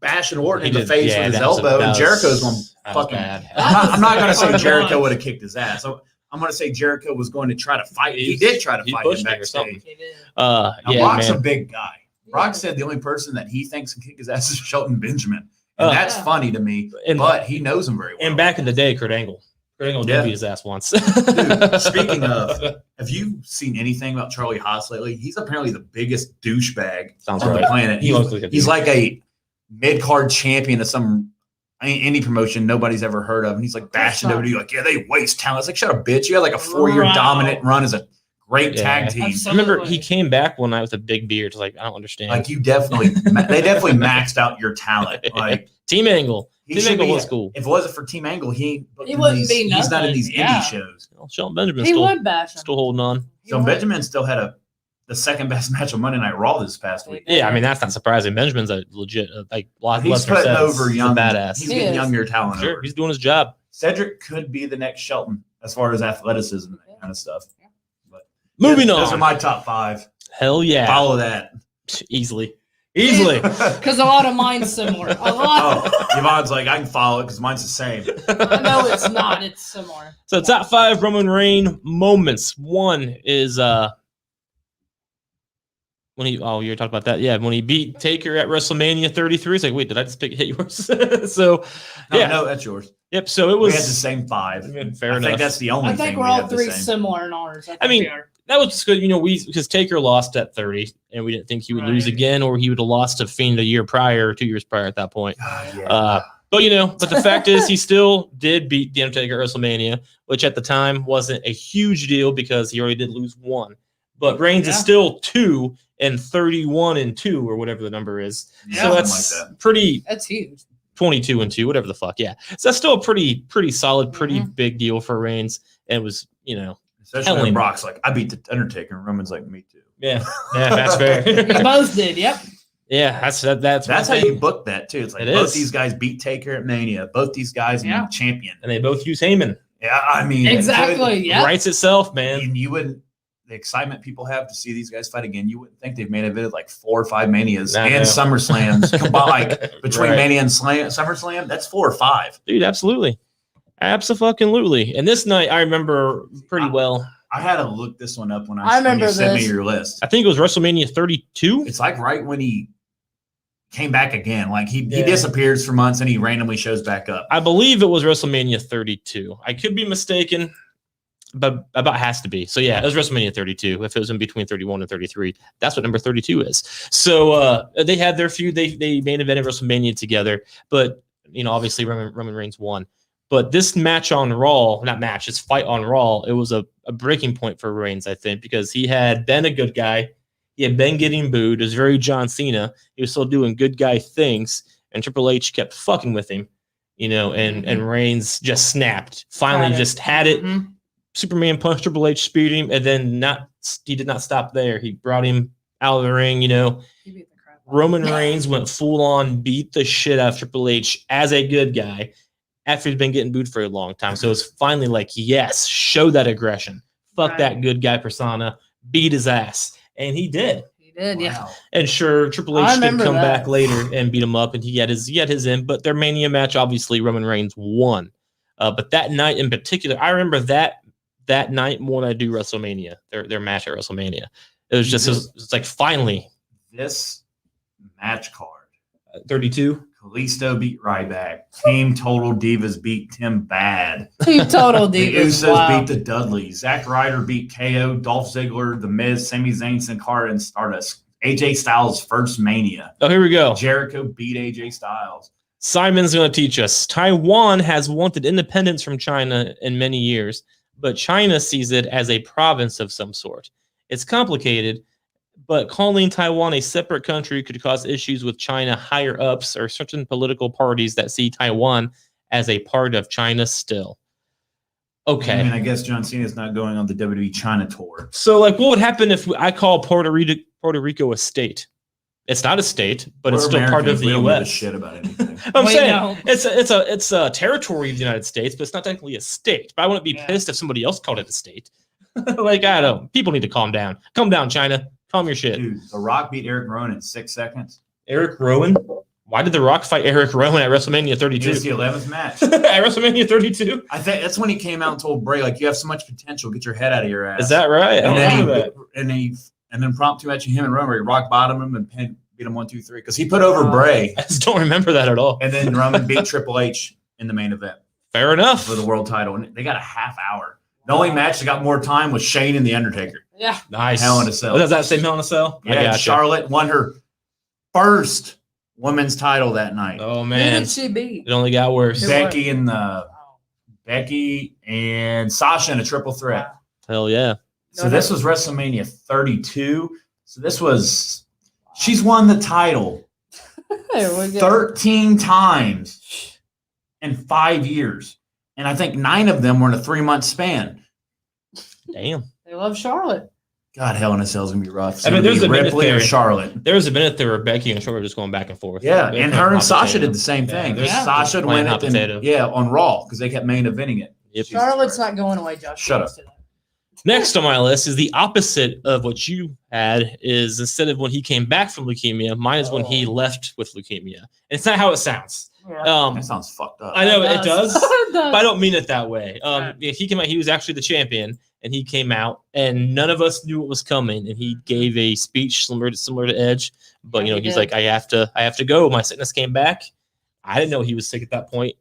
[SPEAKER 2] bashing Orton
[SPEAKER 1] He
[SPEAKER 2] in the
[SPEAKER 1] did-
[SPEAKER 2] face
[SPEAKER 1] yeah,
[SPEAKER 2] with his
[SPEAKER 1] that was-
[SPEAKER 2] elbow,
[SPEAKER 1] that
[SPEAKER 2] and
[SPEAKER 1] was-
[SPEAKER 2] Jericho's one
[SPEAKER 1] that was
[SPEAKER 2] fucking.
[SPEAKER 1] bad.
[SPEAKER 2] I'm not going to say
[SPEAKER 3] Hard to
[SPEAKER 2] Jericho
[SPEAKER 3] watch.
[SPEAKER 2] would have kicked his ass. So I'm going to say Jericho was going to try to fight. He
[SPEAKER 1] He's-
[SPEAKER 2] did try to
[SPEAKER 1] he
[SPEAKER 2] fight him
[SPEAKER 1] pushed him or something.
[SPEAKER 2] backstage.
[SPEAKER 3] It is.
[SPEAKER 2] Now,
[SPEAKER 1] Yeah,
[SPEAKER 2] Brock's a
[SPEAKER 1] man.
[SPEAKER 2] big guy. Brock said the only person that he thinks can kick his ass is Shelton Benjamin. And that's
[SPEAKER 3] Yeah.
[SPEAKER 2] funny to me,
[SPEAKER 1] And-
[SPEAKER 2] but he knows him very well.
[SPEAKER 1] And back in the day, Kurt Angle
[SPEAKER 2] Yeah.
[SPEAKER 1] did beat his ass once.
[SPEAKER 2] Dude, speaking of, have you seen anything about Charlie Haas lately? He's apparently the biggest douchebag
[SPEAKER 1] Sounds
[SPEAKER 2] on
[SPEAKER 1] right.
[SPEAKER 2] the planet.
[SPEAKER 1] He looks like a
[SPEAKER 2] He's
[SPEAKER 1] douche.
[SPEAKER 2] like a mid-card champion of some any promotion nobody's ever heard of. And he's like bashing
[SPEAKER 3] not.
[SPEAKER 2] WWE, like, yeah, they waste talent. It's like, shut up, bitch. You had like a 4-year
[SPEAKER 3] Wow.
[SPEAKER 2] dominant run as a great
[SPEAKER 1] Yeah.
[SPEAKER 2] tag team.
[SPEAKER 3] Absolutely.
[SPEAKER 1] I remember he came back one night with a big beard. Like, I don't understand.
[SPEAKER 2] Like, you definitely, they definitely maxed out your talent. Like,
[SPEAKER 1] Team Angle.
[SPEAKER 2] he
[SPEAKER 1] Team
[SPEAKER 2] should
[SPEAKER 1] Angle
[SPEAKER 2] be,
[SPEAKER 1] was cool.
[SPEAKER 2] if it wasn't for Team Angle, he
[SPEAKER 3] wouldn't be
[SPEAKER 2] he's not in
[SPEAKER 3] nothing.
[SPEAKER 2] these
[SPEAKER 3] Yeah.
[SPEAKER 2] indie shows.
[SPEAKER 1] Well, Shelton Benjamin
[SPEAKER 3] He
[SPEAKER 1] still,
[SPEAKER 3] would bash him.
[SPEAKER 1] still holding on.
[SPEAKER 3] He
[SPEAKER 2] So
[SPEAKER 3] would.
[SPEAKER 2] Benjamin still had the second best match of Monday Night Raw this past week.
[SPEAKER 1] Yeah, I mean, that's not surprising. Benjamin's a legit, like
[SPEAKER 2] He's
[SPEAKER 1] Lesnar
[SPEAKER 2] putting
[SPEAKER 1] says,
[SPEAKER 2] over
[SPEAKER 1] he's a
[SPEAKER 2] young,
[SPEAKER 1] badass.
[SPEAKER 2] He's
[SPEAKER 3] He
[SPEAKER 2] getting
[SPEAKER 3] is.
[SPEAKER 2] younger talent.
[SPEAKER 1] Sure,
[SPEAKER 2] over.
[SPEAKER 1] he's doing his job.
[SPEAKER 2] Cedric could be the next Shelton as far as athleticism and that kind of stuff. But
[SPEAKER 1] Moving
[SPEAKER 2] those are
[SPEAKER 1] on.
[SPEAKER 2] my top 5.
[SPEAKER 1] Hell yeah.
[SPEAKER 2] Follow that.
[SPEAKER 1] Easily. Easily.
[SPEAKER 3] Because a lot of mine's similar. A lot.
[SPEAKER 2] Oh, Yvonne's like, I can follow it because mine's the same.
[SPEAKER 3] No, it's not. It's similar.
[SPEAKER 1] So top 5 Roman Reigns moments. One is when he you were talking about that. Yeah, when he beat Taker at WrestleMania 33. It's like, wait, did I just hit yours? So
[SPEAKER 2] No,
[SPEAKER 1] yeah.
[SPEAKER 2] no, that's yours.
[SPEAKER 1] Yep. So it
[SPEAKER 2] We
[SPEAKER 1] was
[SPEAKER 2] had the same 5.
[SPEAKER 1] fair
[SPEAKER 2] I
[SPEAKER 1] enough.
[SPEAKER 2] think that's the only
[SPEAKER 3] I think
[SPEAKER 2] thing
[SPEAKER 3] we're
[SPEAKER 2] we
[SPEAKER 3] all
[SPEAKER 2] have the
[SPEAKER 3] 3
[SPEAKER 2] same.
[SPEAKER 3] similar in ours.
[SPEAKER 1] I mean,
[SPEAKER 3] we are.
[SPEAKER 1] that was just good, because Taker lost at 30, and we didn't think he would lose
[SPEAKER 3] Right.
[SPEAKER 1] again, or he would have lost to Fiend a year prior, 2 years prior at that point.
[SPEAKER 2] God, yeah.
[SPEAKER 1] But the fact is, he still did beat The Undertaker at WrestleMania, which at the time wasn't a huge deal because he already did lose 1. But Reigns is
[SPEAKER 3] Yeah.
[SPEAKER 1] still 2 and 31-2, or whatever the number is.
[SPEAKER 2] Yeah,
[SPEAKER 1] So
[SPEAKER 2] something
[SPEAKER 1] that's
[SPEAKER 2] like that.
[SPEAKER 1] pretty.
[SPEAKER 3] That's huge.
[SPEAKER 1] 22-2, whatever the fuck. Yeah. So that's still a pretty solid, pretty
[SPEAKER 3] Mhm.
[SPEAKER 1] big deal for Reigns. And it was,
[SPEAKER 2] Especially
[SPEAKER 1] telling.
[SPEAKER 2] when Brock's like, I beat the Undertaker, and Roman's like, me too.
[SPEAKER 1] yeah, that's fair.
[SPEAKER 3] We both did. Yep.
[SPEAKER 1] Yeah, that's
[SPEAKER 2] That's how
[SPEAKER 1] one thing.
[SPEAKER 2] you book that too. It's like
[SPEAKER 1] It
[SPEAKER 2] both
[SPEAKER 1] is.
[SPEAKER 2] these guys beat Taker at Mania. Both these guys
[SPEAKER 3] Yeah.
[SPEAKER 2] and champion.
[SPEAKER 1] And they both use Heyman.
[SPEAKER 2] Yeah, I mean,
[SPEAKER 3] Exactly. Yeah.
[SPEAKER 1] Writes itself, man.
[SPEAKER 2] And you wouldn't, the excitement people have to see these guys fight again, you wouldn't think they've main evented like 4 or 5 Manias
[SPEAKER 1] I
[SPEAKER 2] and
[SPEAKER 1] know.
[SPEAKER 2] SummerSlams combined. Like between
[SPEAKER 1] Right.
[SPEAKER 2] Mania and SummerSlam, that's 4 or 5.
[SPEAKER 1] Dude, absolutely. Absolutely. And this night, I remember pretty well.
[SPEAKER 2] I had to look this one up when
[SPEAKER 3] I remember
[SPEAKER 2] you sent me
[SPEAKER 3] this.
[SPEAKER 2] your list.
[SPEAKER 1] I think it was WrestleMania 32.
[SPEAKER 2] It's like right when he came back again. Like he
[SPEAKER 1] Yeah.
[SPEAKER 2] disappears for months and he randomly shows back up.
[SPEAKER 1] I believe it was WrestleMania 32. I could be mistaken, but about has to be. So yeah, it was WrestleMania 32. If it was in between 31 and 33, that's what number 32 is. So they had their feud. They main evented WrestleMania together, but obviously Roman Reigns won. But this match on Raw, this fight on Raw, it was a breaking point for Reigns, I think, because he had been a good guy. He had been getting booed. It was very John Cena. He was still doing good guy things, and Triple H kept fucking with him, and Reigns just snapped. Finally, just had it.
[SPEAKER 3] Mhm.
[SPEAKER 1] Superman punched Triple H, speared him, and then he did not stop there. He brought him out of the ring,
[SPEAKER 3] He beat the crap out of
[SPEAKER 1] Roman
[SPEAKER 3] him.
[SPEAKER 1] Reigns went full on, beat the shit out of Triple H as a good guy after he's been getting booed for a long time. So it's finally like, yes, show that aggression. Fuck
[SPEAKER 3] Right.
[SPEAKER 1] that good guy persona. Beat his ass. And he did.
[SPEAKER 3] He did. Yeah.
[SPEAKER 2] Wow.
[SPEAKER 1] And sure, Triple
[SPEAKER 3] I
[SPEAKER 1] H did
[SPEAKER 3] remember
[SPEAKER 1] come
[SPEAKER 3] that.
[SPEAKER 1] back later and beat him up, and he had his end. But their Mania match, obviously, Roman Reigns won. But that night in particular, I remember that night more than I do WrestleMania. Their match at WrestleMania. It was just it was like finally
[SPEAKER 2] This match card.
[SPEAKER 1] 32.
[SPEAKER 2] Kalisto beat Ryback. Team Total Divas beat Tim Bad.
[SPEAKER 3] Two total
[SPEAKER 2] The
[SPEAKER 3] divas.
[SPEAKER 2] Usos
[SPEAKER 3] Wow.
[SPEAKER 2] beat the Dudleys. Zack Ryder beat KO, Dolph Ziggler, The Miz, Sami Zayn, Sin Cara, and Stardust. AJ Styles' first Mania.
[SPEAKER 1] Oh, here we go.
[SPEAKER 2] Jericho beat AJ Styles.
[SPEAKER 1] Simon's going to teach us. Taiwan has wanted independence from China in many years, but China sees it as a province of some sort. It's complicated, but calling Taiwan a separate country could cause issues with China higher ups or certain political parties that see Taiwan as a part of China still. Okay.
[SPEAKER 2] I mean, I guess John Cena's not going on the WWE China tour.
[SPEAKER 1] So, like, what would happen if I call Puerto Rico a state? It's not a state, but it's
[SPEAKER 2] We're
[SPEAKER 1] still part of
[SPEAKER 2] Americans.
[SPEAKER 1] the
[SPEAKER 2] We don't give a
[SPEAKER 1] U.S.
[SPEAKER 2] shit about anything.
[SPEAKER 1] I'm
[SPEAKER 3] We
[SPEAKER 1] saying
[SPEAKER 3] don't.
[SPEAKER 1] it's a territory of the United States, but it's not technically a state. But I wouldn't be pissed if somebody else called it a state. Like, I don't. People need to calm down. Calm down, China. Calm your shit.
[SPEAKER 2] Dude, The Rock beat Eric Rowan in 6 seconds.
[SPEAKER 1] Eric Rowan? Why did The Rock fight Eric Rowan at WrestleMania
[SPEAKER 2] It
[SPEAKER 1] 32?
[SPEAKER 2] was the 11th match.
[SPEAKER 1] At WrestleMania 32?
[SPEAKER 2] I think that's when he came out and told Bray, like, you have so much potential. Get your head out of your ass.
[SPEAKER 1] Is that right? I don't know that.
[SPEAKER 2] And then prompt two match him and Roman, where he rock bottomed him and beat him 1, 2, 3. Because he put over Bray.
[SPEAKER 1] I just don't remember that at all.
[SPEAKER 2] And then Roman beat Triple H in the main event
[SPEAKER 1] Fair enough.
[SPEAKER 2] for the world title. And they got a half hour. The only match that got more time was Shane and The Undertaker.
[SPEAKER 3] Yeah.
[SPEAKER 1] Nice.
[SPEAKER 2] Hell in a Cell.
[SPEAKER 1] Oh, does that say Hell in a Cell? I
[SPEAKER 2] Yeah,
[SPEAKER 1] gotcha.
[SPEAKER 2] Charlotte won her first women's title that night.
[SPEAKER 1] Oh,
[SPEAKER 3] Who
[SPEAKER 1] man.
[SPEAKER 3] did she beat?
[SPEAKER 1] It only got worse.
[SPEAKER 3] Who-
[SPEAKER 2] Becky and Sasha in a triple threat.
[SPEAKER 1] Hell yeah.
[SPEAKER 2] So this was WrestleMania 32. So this was she's won the title
[SPEAKER 3] There we go.
[SPEAKER 2] 13 times in 5 years. And I think 9 of them were in a 3-month span.
[SPEAKER 1] Damn.
[SPEAKER 3] They love Charlotte.
[SPEAKER 2] God, Hell in a Cell is gonna be rough.
[SPEAKER 1] I mean, there's a minute
[SPEAKER 2] Ripley or
[SPEAKER 1] there.
[SPEAKER 2] Charlotte.
[SPEAKER 1] There was a minute there where Becky and Charlotte were just going back and forth.
[SPEAKER 2] Yeah,
[SPEAKER 1] They're
[SPEAKER 2] and
[SPEAKER 1] playing
[SPEAKER 2] her and
[SPEAKER 1] hot
[SPEAKER 2] Sasha
[SPEAKER 1] potato.
[SPEAKER 2] did the same thing.
[SPEAKER 1] Yeah,
[SPEAKER 2] Sasha would
[SPEAKER 1] playing
[SPEAKER 2] win
[SPEAKER 1] hot
[SPEAKER 2] it,
[SPEAKER 1] potato.
[SPEAKER 2] on Raw because they kept main eventing it.
[SPEAKER 1] Yep.
[SPEAKER 3] Charlotte's not going away, Josh.
[SPEAKER 2] Shut up.
[SPEAKER 1] Next on my list is the opposite of what you had. Is instead of when he came back from leukemia, mine is when he left with leukemia. And it's not how it sounds.
[SPEAKER 2] That sounds fucked up.
[SPEAKER 1] I know it does,
[SPEAKER 3] It
[SPEAKER 1] but I
[SPEAKER 3] does.
[SPEAKER 1] don't mean it that way. Yeah, he came out. He was actually the champion, and he came out, and none of us knew what was coming. And he gave a speech similar to Edge, but
[SPEAKER 3] Yeah, he
[SPEAKER 1] he's
[SPEAKER 3] did.
[SPEAKER 1] like, I have to go. My sickness came back. I didn't know he was sick at that point.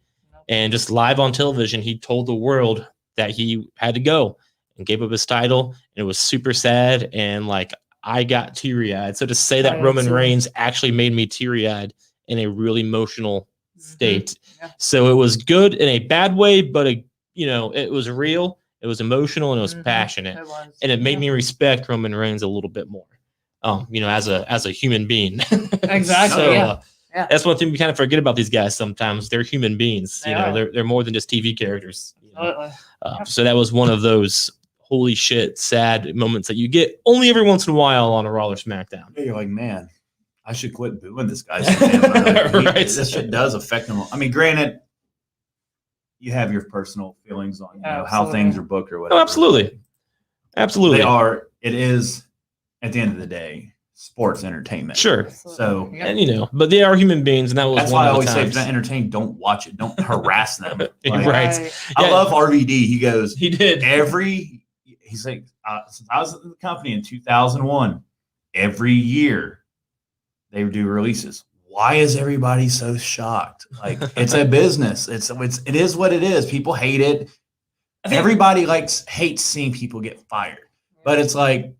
[SPEAKER 1] And just live on television, he told the world that he had to go and gave up his title. And it was super sad. And like, I got teary eyed. So to say that
[SPEAKER 3] I
[SPEAKER 1] Roman
[SPEAKER 3] too.
[SPEAKER 1] Reigns actually made me teary eyed in a really emotional state.
[SPEAKER 3] Yeah.
[SPEAKER 1] So it was good in a bad way, but it was real. It was emotional and it was passionate.
[SPEAKER 3] It was.
[SPEAKER 1] And it made me respect Roman Reigns a little bit more. As a human being.
[SPEAKER 3] Exactly.
[SPEAKER 1] So,
[SPEAKER 3] Yeah.
[SPEAKER 1] that's one thing we kind of forget about these guys sometimes. They're human beings.
[SPEAKER 3] They are.
[SPEAKER 1] They're more than just TV characters.
[SPEAKER 3] Absolutely.
[SPEAKER 1] So that was one of those holy shit sad moments that you get only every once in a while on a Raw or SmackDown.
[SPEAKER 2] Yeah, you're like, man, I should quit booing this guy. Right.
[SPEAKER 1] Right.
[SPEAKER 2] This shit does affect him. I mean, granted, you have your personal feelings on how
[SPEAKER 3] Absolutely.
[SPEAKER 2] things are booked or whatever.
[SPEAKER 1] Oh, absolutely. Absolutely.
[SPEAKER 2] They are. It is, at the end of the day, sports entertainment.
[SPEAKER 1] Sure.
[SPEAKER 2] So,
[SPEAKER 3] Yeah.
[SPEAKER 1] And but they are human beings, and that was
[SPEAKER 2] that's
[SPEAKER 1] one
[SPEAKER 2] why I
[SPEAKER 1] of the
[SPEAKER 2] always say, if
[SPEAKER 1] times.
[SPEAKER 2] you're not entertained, don't watch it. Don't harass them. Like,
[SPEAKER 1] Right.
[SPEAKER 2] I
[SPEAKER 1] Yeah.
[SPEAKER 2] love RVD. He goes,
[SPEAKER 1] He did.
[SPEAKER 2] he's like, since I was at the company in 2001, every year they do releases. Why is everybody so shocked? Like, it's a business. It is what it is. People hate it. Everybody hates seeing people get fired. But it's like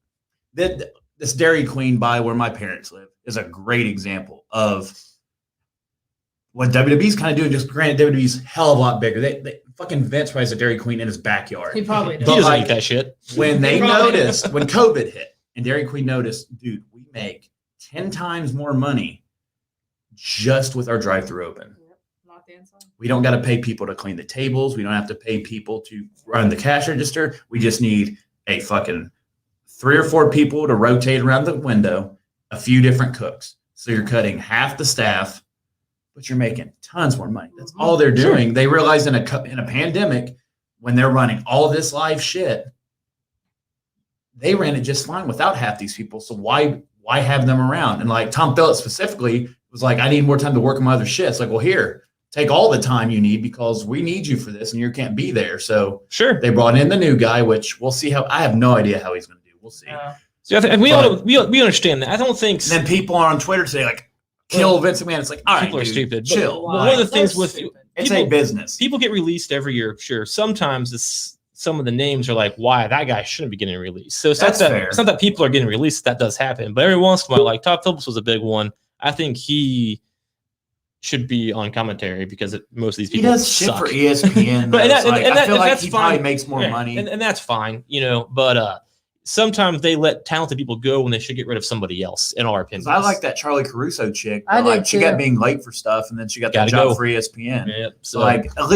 [SPEAKER 2] this Dairy Queen by where my parents live is a great example of what WWE's kind of doing. Just granted, WWE's hell of a lot bigger. They fucking Vince probably has a Dairy Queen in his backyard.
[SPEAKER 3] He probably
[SPEAKER 1] He
[SPEAKER 3] does.
[SPEAKER 2] But
[SPEAKER 1] doesn't
[SPEAKER 2] like-
[SPEAKER 1] eat that shit.
[SPEAKER 2] When they
[SPEAKER 3] Probably
[SPEAKER 2] noticed, when COVID hit and Dairy Queen noticed, dude, we make 10 times more money just with our drive-through open.
[SPEAKER 3] Not the inside.
[SPEAKER 2] We don't got to pay people to clean the tables. We don't have to pay people to run the cash register. We just need a fucking 3 or 4 people to rotate around the window, a few different cooks. So you're cutting half the staff, but you're making tons more money. That's all they're doing. They realized in a pandemic, when they're running all this live shit, they ran it just fine without half these people. So why have them around? And like Tom Phillips specifically was like, I need more time to work on my other shifts. Like, well, here, take all the time you need because we need you for this and you can't be there. So
[SPEAKER 1] Sure.
[SPEAKER 2] they brought in the new guy, which we'll see how. I have no idea how he's going to do. We'll see.
[SPEAKER 1] So and we understand that. I don't think
[SPEAKER 2] And then people are on Twitter say like, kill Vince McMahon. It's like, all right,
[SPEAKER 1] people are
[SPEAKER 2] dude,
[SPEAKER 1] stupid.
[SPEAKER 2] chill.
[SPEAKER 1] But one of the
[SPEAKER 3] They're
[SPEAKER 1] things with
[SPEAKER 3] stupid.
[SPEAKER 2] It's
[SPEAKER 1] people-
[SPEAKER 2] a business.
[SPEAKER 1] people get released every year. Sure. Sometimes some of the names are like, why that guy shouldn't be getting released. So it's
[SPEAKER 2] That's
[SPEAKER 1] not that
[SPEAKER 2] fair.
[SPEAKER 1] it's not that people are getting released. That does happen. But every once in a while, like Todd Phillips was a big one. I think he should be on commentary because most of these
[SPEAKER 2] He
[SPEAKER 1] people
[SPEAKER 2] does shit
[SPEAKER 1] suck.
[SPEAKER 2] for ESPN.
[SPEAKER 1] But- and
[SPEAKER 2] though. It's
[SPEAKER 1] that-
[SPEAKER 2] like,
[SPEAKER 1] and
[SPEAKER 2] I
[SPEAKER 1] that-
[SPEAKER 2] feel
[SPEAKER 1] and
[SPEAKER 2] like
[SPEAKER 1] that's
[SPEAKER 2] he
[SPEAKER 1] fine.
[SPEAKER 2] probably makes more
[SPEAKER 1] Yeah,
[SPEAKER 2] money.
[SPEAKER 1] and that's fine, But sometimes they let talented people go when they should get rid of somebody else. In our opinion,
[SPEAKER 2] 'Cause I like that Charlie Caruso chick.
[SPEAKER 3] I
[SPEAKER 2] but,
[SPEAKER 3] did
[SPEAKER 2] like, she got
[SPEAKER 3] too.
[SPEAKER 2] being late for stuff, and then she got that
[SPEAKER 1] Gotta
[SPEAKER 2] job
[SPEAKER 1] go.
[SPEAKER 2] for ESPN.
[SPEAKER 1] Yep.
[SPEAKER 2] So like, at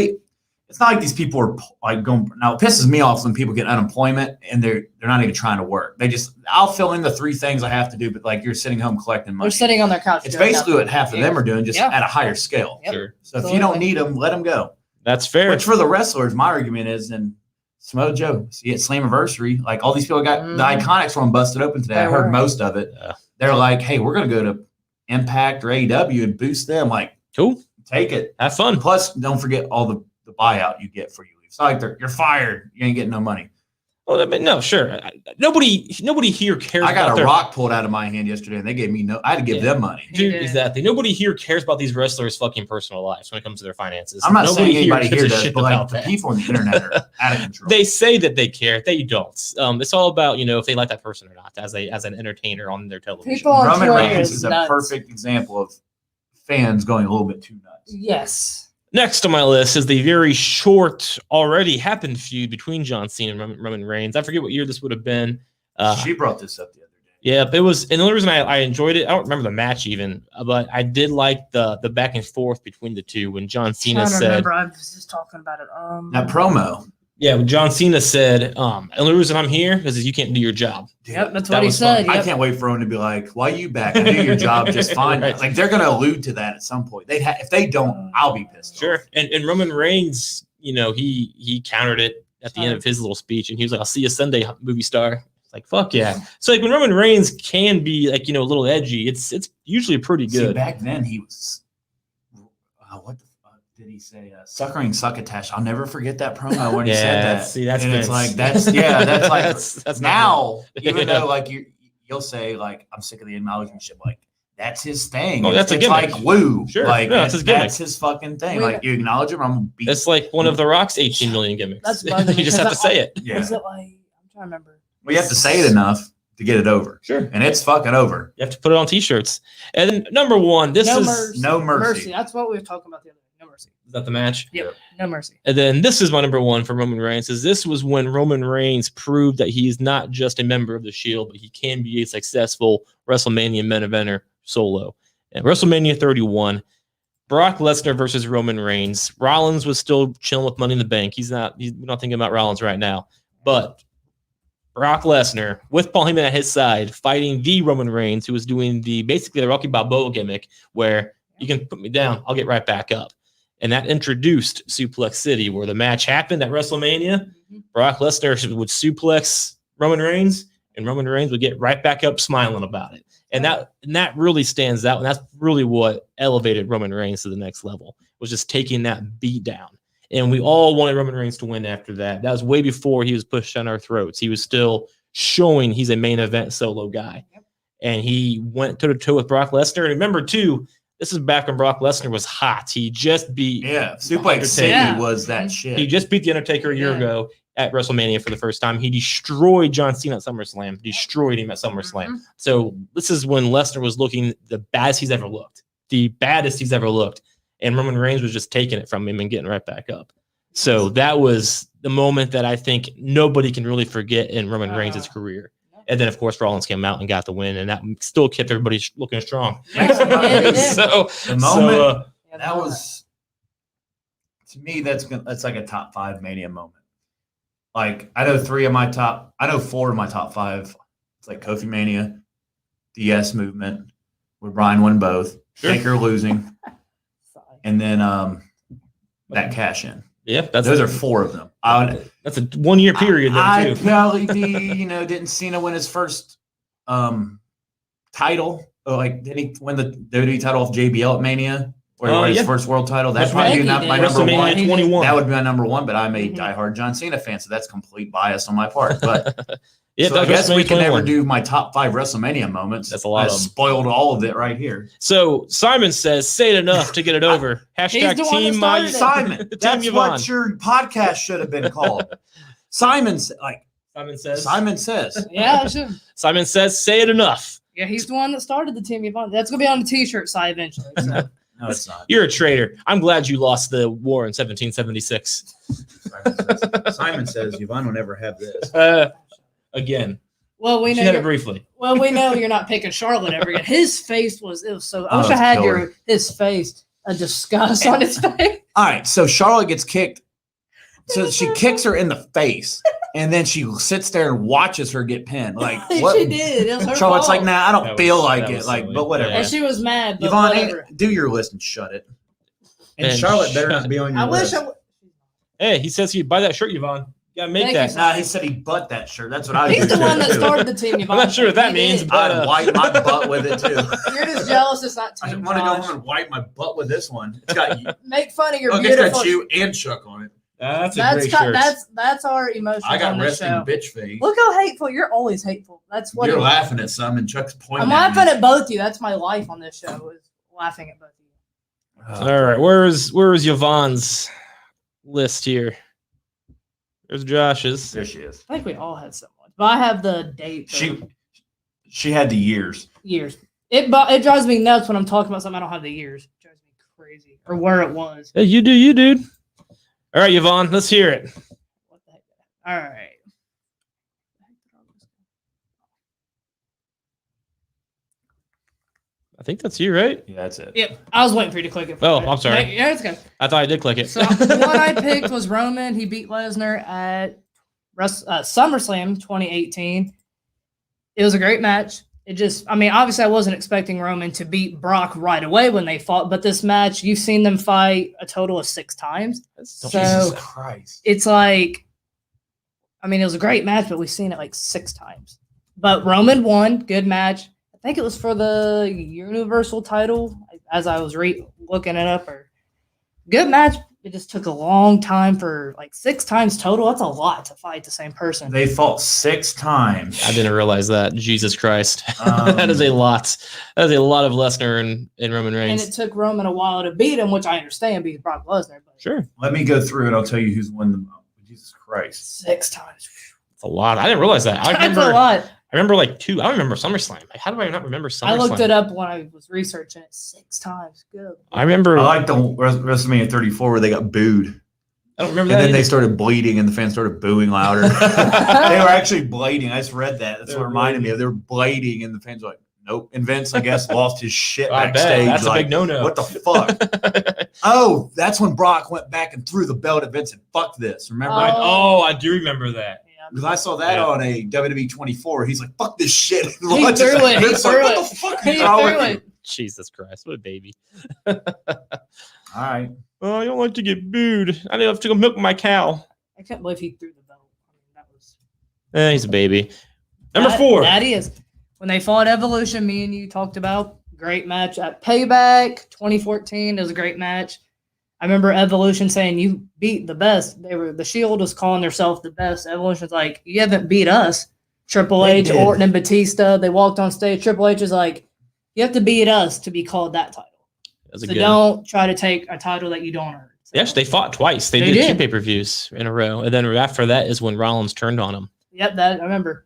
[SPEAKER 2] it's not like these people are like going. Now, it pisses me off when people get unemployment and they're not even trying to work. I'll fill in the 3 things I have to do, but like you're sitting home collecting money.
[SPEAKER 3] They're sitting on their couch.
[SPEAKER 2] It's basically what half of them are doing, just at a higher scale.
[SPEAKER 3] Yep.
[SPEAKER 1] Sure.
[SPEAKER 2] So if you don't need them, let them go.
[SPEAKER 1] That's fair.
[SPEAKER 2] Which for the wrestlers, my argument is, and Samoa Joe, see at Slammiversary, like all these people got the Iconics one busted open today. I heard most of it. Yeah. They're like, hey, we're going to go to Impact or AEW and boost them. Like,
[SPEAKER 1] cool.
[SPEAKER 2] Take it.
[SPEAKER 1] Have fun.
[SPEAKER 2] Plus, don't forget all the buyout you get for you. It's not like you're fired. You ain't getting no money.
[SPEAKER 1] Well, I mean, no, sure. Nobody here cares.
[SPEAKER 2] I got a rock pulled out of my hand yesterday, and they gave me I had to give them money.
[SPEAKER 1] Dude, exactly. Nobody here cares about these wrestlers' fucking personal lives when it comes to their finances.
[SPEAKER 2] I'm not saying anybody here
[SPEAKER 1] does,
[SPEAKER 2] but like the people on the internet are out of control.
[SPEAKER 1] They say that they care. They don't. It's all about, if they like that person or not as an entertainer on their television.
[SPEAKER 3] People on
[SPEAKER 2] Roman
[SPEAKER 3] Twitter
[SPEAKER 2] Reigns is a perfect example of fans going a little bit too nuts.
[SPEAKER 3] Yes.
[SPEAKER 1] Next on my list is the very short, already happened feud between John Cena and Roman Reigns. I forget what year this would have been.
[SPEAKER 2] She brought this up the other day.
[SPEAKER 1] Yeah, it was, and the only reason I enjoyed it, I don't remember the match even, but I did like the back and forth between the two when John Cena said.
[SPEAKER 3] I was just talking about it.
[SPEAKER 2] That promo.
[SPEAKER 1] Yeah, when John Cena said, the only reason I'm here is you can't do your job.
[SPEAKER 3] Yep, that's what he said.
[SPEAKER 2] I can't wait for him to be like, why you back? I do your job just fine. Right. Like, they're going to allude to that at some point. If they don't, I'll be pissed
[SPEAKER 1] Sure.
[SPEAKER 2] off.
[SPEAKER 1] And Roman Reigns, he countered it at the end of his little speech, and he was like, I'll see you Sunday, movie star. It's like, fuck yeah. So, like, when Roman Reigns can be, like, a little edgy, it's usually pretty good.
[SPEAKER 2] See, back then, he was, what the did he say? Suckering Succotash. I'll never forget that promo when he said that.
[SPEAKER 1] See, that's
[SPEAKER 2] and
[SPEAKER 1] Vince.
[SPEAKER 2] it's like that's like
[SPEAKER 1] that's
[SPEAKER 2] now. Even though like you'll say like I'm sick of the acknowledgement shit. Like that's his thing.
[SPEAKER 1] Oh, that's
[SPEAKER 2] it's
[SPEAKER 1] a gimmick.
[SPEAKER 2] like woo.
[SPEAKER 1] Sure,
[SPEAKER 2] like
[SPEAKER 1] that's
[SPEAKER 2] his fucking thing. Like you acknowledge him, I'm gonna beat.
[SPEAKER 1] It's like one of The Rock's 18 million gimmicks.
[SPEAKER 3] That's
[SPEAKER 1] you just have to say it.
[SPEAKER 2] Yeah.
[SPEAKER 3] Is it like I'm trying to remember?
[SPEAKER 2] Well, you have to say it enough to get it over.
[SPEAKER 1] Sure.
[SPEAKER 2] And it's fucking over.
[SPEAKER 1] You have to put it on t-shirts. And then number one,
[SPEAKER 2] No mercy.
[SPEAKER 3] That's what we were talking about the other day. No mercy.
[SPEAKER 1] Is that the match?
[SPEAKER 3] Yep. No mercy.
[SPEAKER 1] And then this is my number one for Roman Reigns. This was when Roman Reigns proved that he is not just a member of the Shield, but he can be a successful WrestleMania main eventer solo. And WrestleMania 31, Brock Lesnar versus Roman Reigns. Rollins was still chilling with Money in the Bank. We're not thinking about Rollins right now. But Brock Lesnar with Paul Heyman at his side, fighting the Roman Reigns, who was doing basically the Rocky Balboa gimmick, where you can put me down, I'll get right back up. And that introduced Suplex City, where the match happened at WrestleMania. Mm-hmm. Brock Lesnar would suplex Roman Reigns, and Roman Reigns would get right back up smiling about it. And that really stands out. And that's really what elevated Roman Reigns to the next level, was just taking that beat down. And we all wanted Roman Reigns to win after that. That was way before he was pushed down our throats. He was still showing he's a main event solo guy. Yep. And he went toe-to-toe with Brock Lesnar. And remember, too, this is back when Brock Lesnar was hot. He just beat
[SPEAKER 2] Suplex City was that shit.
[SPEAKER 1] He just beat The Undertaker a year ago at WrestleMania for the first time. He destroyed John Cena at SummerSlam. Destroyed him at SummerSlam. Mm-hmm. So this is when Lesnar was looking the baddest he's ever looked. The baddest he's ever looked. And Roman Reigns was just taking it from him and getting right back up. So that was the moment that I think nobody can really forget in Roman Reigns' career. And then, of course, Rollins came out and got the win, and that still kept everybody looking strong. So
[SPEAKER 2] the moment that was, to me, that's like a top 5 Mania moment. Like, I know 4 of my top 5. It's like Kofi Mania, DS movement, where Bryan won both, Taker losing, and then that cash in.
[SPEAKER 1] Yeah,
[SPEAKER 2] those are 4 of them.
[SPEAKER 1] That's a 1 year period.
[SPEAKER 2] I'd probably be, didn't Cena win his first title? Or like, did he win the WWE title off JBL at Mania? Or he won his first world title? That'd probably be my number 1.
[SPEAKER 1] 21.
[SPEAKER 2] That would be my number 1, but I'm a diehard John Cena fan, so that's complete bias on my part. But so I guess we can never do my top 5 WrestleMania moments.
[SPEAKER 1] That's a lot of them.
[SPEAKER 2] Spoiled all of it right here.
[SPEAKER 1] So Simon says, say it enough to get it over. Hashtag Team
[SPEAKER 2] Simon. That's what your podcast should have been called. Simon says.
[SPEAKER 3] Yeah, sure.
[SPEAKER 1] Simon says, say it enough.
[SPEAKER 3] Yeah, he's the one that started the Team Yvonne. That's going to be on the t-shirt side eventually. So.
[SPEAKER 2] No, it's not.
[SPEAKER 1] You're a traitor. I'm glad you lost the war in 1776.
[SPEAKER 2] Simon says Yvonne will never have this.
[SPEAKER 1] Again.
[SPEAKER 3] Well, we know.
[SPEAKER 1] She had it briefly.
[SPEAKER 3] Well, we know you're not picking Charlotte ever again. His face was so. I wish I had his face, a disgust on his face.
[SPEAKER 2] All right, so Charlotte gets kicked So she kicks her in the face, and then she sits there and watches her get pinned. Like what?
[SPEAKER 3] She did. It was her
[SPEAKER 2] Charlotte's
[SPEAKER 3] fault.
[SPEAKER 2] like, nah, I don't
[SPEAKER 1] That
[SPEAKER 2] feel
[SPEAKER 1] was-
[SPEAKER 2] like
[SPEAKER 1] that
[SPEAKER 2] it.
[SPEAKER 1] was
[SPEAKER 2] Like,
[SPEAKER 1] silly.
[SPEAKER 2] but whatever.
[SPEAKER 1] Yeah.
[SPEAKER 3] And she was mad, but
[SPEAKER 2] Yvonne,
[SPEAKER 3] whatever.
[SPEAKER 2] do your list and shut it. And
[SPEAKER 1] And
[SPEAKER 2] Charlotte better
[SPEAKER 1] shut-
[SPEAKER 2] not be on your
[SPEAKER 3] I
[SPEAKER 2] list.
[SPEAKER 3] wish
[SPEAKER 1] Hey, he says you buy that shirt, Yvonne. You gotta make
[SPEAKER 3] Thank
[SPEAKER 1] that.
[SPEAKER 3] you,
[SPEAKER 2] Nah, he said he butt that shirt. That's what I
[SPEAKER 3] He's
[SPEAKER 2] do.
[SPEAKER 3] the one that
[SPEAKER 2] too.
[SPEAKER 3] started the team.
[SPEAKER 1] I'm not sure what that
[SPEAKER 3] He
[SPEAKER 1] means,
[SPEAKER 3] did.
[SPEAKER 1] but
[SPEAKER 2] I'd wipe my butt with it too.
[SPEAKER 3] You're just jealous it's not
[SPEAKER 2] I
[SPEAKER 3] team
[SPEAKER 2] want to go
[SPEAKER 3] Josh.
[SPEAKER 2] home and wipe my butt with this one. It's got
[SPEAKER 3] Make fun of your
[SPEAKER 2] it's
[SPEAKER 3] beautiful.
[SPEAKER 2] got you and Chuck on it.
[SPEAKER 1] that's a
[SPEAKER 3] That's
[SPEAKER 1] great
[SPEAKER 3] ki-
[SPEAKER 1] shirt.
[SPEAKER 3] that's our emotions
[SPEAKER 2] I got
[SPEAKER 3] on this
[SPEAKER 2] resting
[SPEAKER 3] show.
[SPEAKER 2] bitch face.
[SPEAKER 3] Look how hateful you're always hateful. That's what
[SPEAKER 2] You're
[SPEAKER 3] it-
[SPEAKER 2] laughing at some, and Chuck's pointing.
[SPEAKER 3] I'm laughing at both of you. That's my life on this show is laughing at both of you.
[SPEAKER 1] All right, where's Yvonne's list here? There's Josh's.
[SPEAKER 2] There she is.
[SPEAKER 3] I think we all had someone, but I have the date.
[SPEAKER 2] She had the years.
[SPEAKER 3] Years. It drives me nuts when I'm talking about something I don't have the years. It drives me crazy. Or where it was.
[SPEAKER 1] Hey, you dude. All right, Yvonne, let's hear it.
[SPEAKER 3] What the heck? All right.
[SPEAKER 1] I think that's you, right?
[SPEAKER 2] Yeah, that's it.
[SPEAKER 3] Yep. I was waiting for you to click it.
[SPEAKER 1] Oh, I'm sorry.
[SPEAKER 3] Yeah, it's good.
[SPEAKER 1] I thought I did click it.
[SPEAKER 3] So the one I picked was Roman. He beat Lesnar at SummerSlam 2018. It was a great match. Obviously I wasn't expecting Roman to beat Brock right away when they fought, but this match, you've seen them fight a total of 6 times. So
[SPEAKER 2] Jesus Christ.
[SPEAKER 3] it's like, it was a great match, but we've seen it like 6 times. But Roman won. Good match. I think it was for the Universal title as I was looking it up. Or good match. It just took a long time for like 6 times total. That's a lot to fight the same person.
[SPEAKER 2] They fought 6 times.
[SPEAKER 1] I didn't realize that. Jesus Christ. That is a lot. That is a lot of Lesnar and Roman
[SPEAKER 3] And
[SPEAKER 1] Reigns.
[SPEAKER 3] it took Roman a while to beat him, which I understand because Brock Lesnar. But
[SPEAKER 1] Sure.
[SPEAKER 2] Let me go through it. I'll tell you who's won the. Jesus Christ.
[SPEAKER 3] 6 times.
[SPEAKER 1] It's a lot. I didn't realize that.
[SPEAKER 3] That's a lot.
[SPEAKER 1] I remember like 2. I don't remember SummerSlam. Like, how do I not remember SummerSlam?
[SPEAKER 3] I looked it up when I was researching it 6 times. Good.
[SPEAKER 1] I remember.
[SPEAKER 2] I like the WrestleMania 34 where they got booed.
[SPEAKER 1] I don't remember
[SPEAKER 2] And
[SPEAKER 1] that.
[SPEAKER 2] then they
[SPEAKER 1] either.
[SPEAKER 2] started bleeding and the fans started booing louder. They were actually bleeding. I just read that. That's
[SPEAKER 1] They
[SPEAKER 2] what
[SPEAKER 1] were
[SPEAKER 2] reminded me
[SPEAKER 1] bleeding.
[SPEAKER 2] of. They were bleeding and the fans were like, nope. And Vince, I guess, lost his shit
[SPEAKER 1] I bet.
[SPEAKER 2] backstage.
[SPEAKER 1] That's
[SPEAKER 2] like,
[SPEAKER 1] a big no-no.
[SPEAKER 2] What the fuck? Oh, that's when Brock went back and threw the belt at Vince and fuck this. Remember?
[SPEAKER 1] I do remember that.
[SPEAKER 3] Yeah.
[SPEAKER 2] Because I saw that
[SPEAKER 1] Yeah.
[SPEAKER 2] on a WWE 24. He's like, fuck this shit.
[SPEAKER 3] He threw it. He
[SPEAKER 2] Vince like,
[SPEAKER 3] threw
[SPEAKER 2] what
[SPEAKER 3] it.
[SPEAKER 2] the fuck
[SPEAKER 3] He
[SPEAKER 2] is wrong
[SPEAKER 3] threw
[SPEAKER 2] with
[SPEAKER 3] it.
[SPEAKER 2] you?
[SPEAKER 1] Jesus Christ, what a baby.
[SPEAKER 2] All right.
[SPEAKER 1] Oh, I don't like to get booed. I don't have to go milk my cow.
[SPEAKER 3] I can't believe he threw the belt. That was
[SPEAKER 1] He's a baby. Number 4.
[SPEAKER 3] That is when they fought Evolution. Me and you talked about great match at Payback 2014. It was a great match. I remember Evolution saying you beat the best. The Shield was calling themselves the best. Evolution's like, you haven't beat us. Triple
[SPEAKER 2] They
[SPEAKER 3] H,
[SPEAKER 2] did.
[SPEAKER 3] Orton, and Batista. They walked on stage. Triple H is like, you have to beat us to be called that title.
[SPEAKER 1] That was a
[SPEAKER 3] So
[SPEAKER 1] good.
[SPEAKER 3] don't try to take a title that you don't earn. So,
[SPEAKER 1] Yes, they fought twice. They
[SPEAKER 3] They
[SPEAKER 1] did 2
[SPEAKER 3] did.
[SPEAKER 1] pay-per-views in a row. And then after that is when Rollins turned on him.
[SPEAKER 3] Yep, that I remember.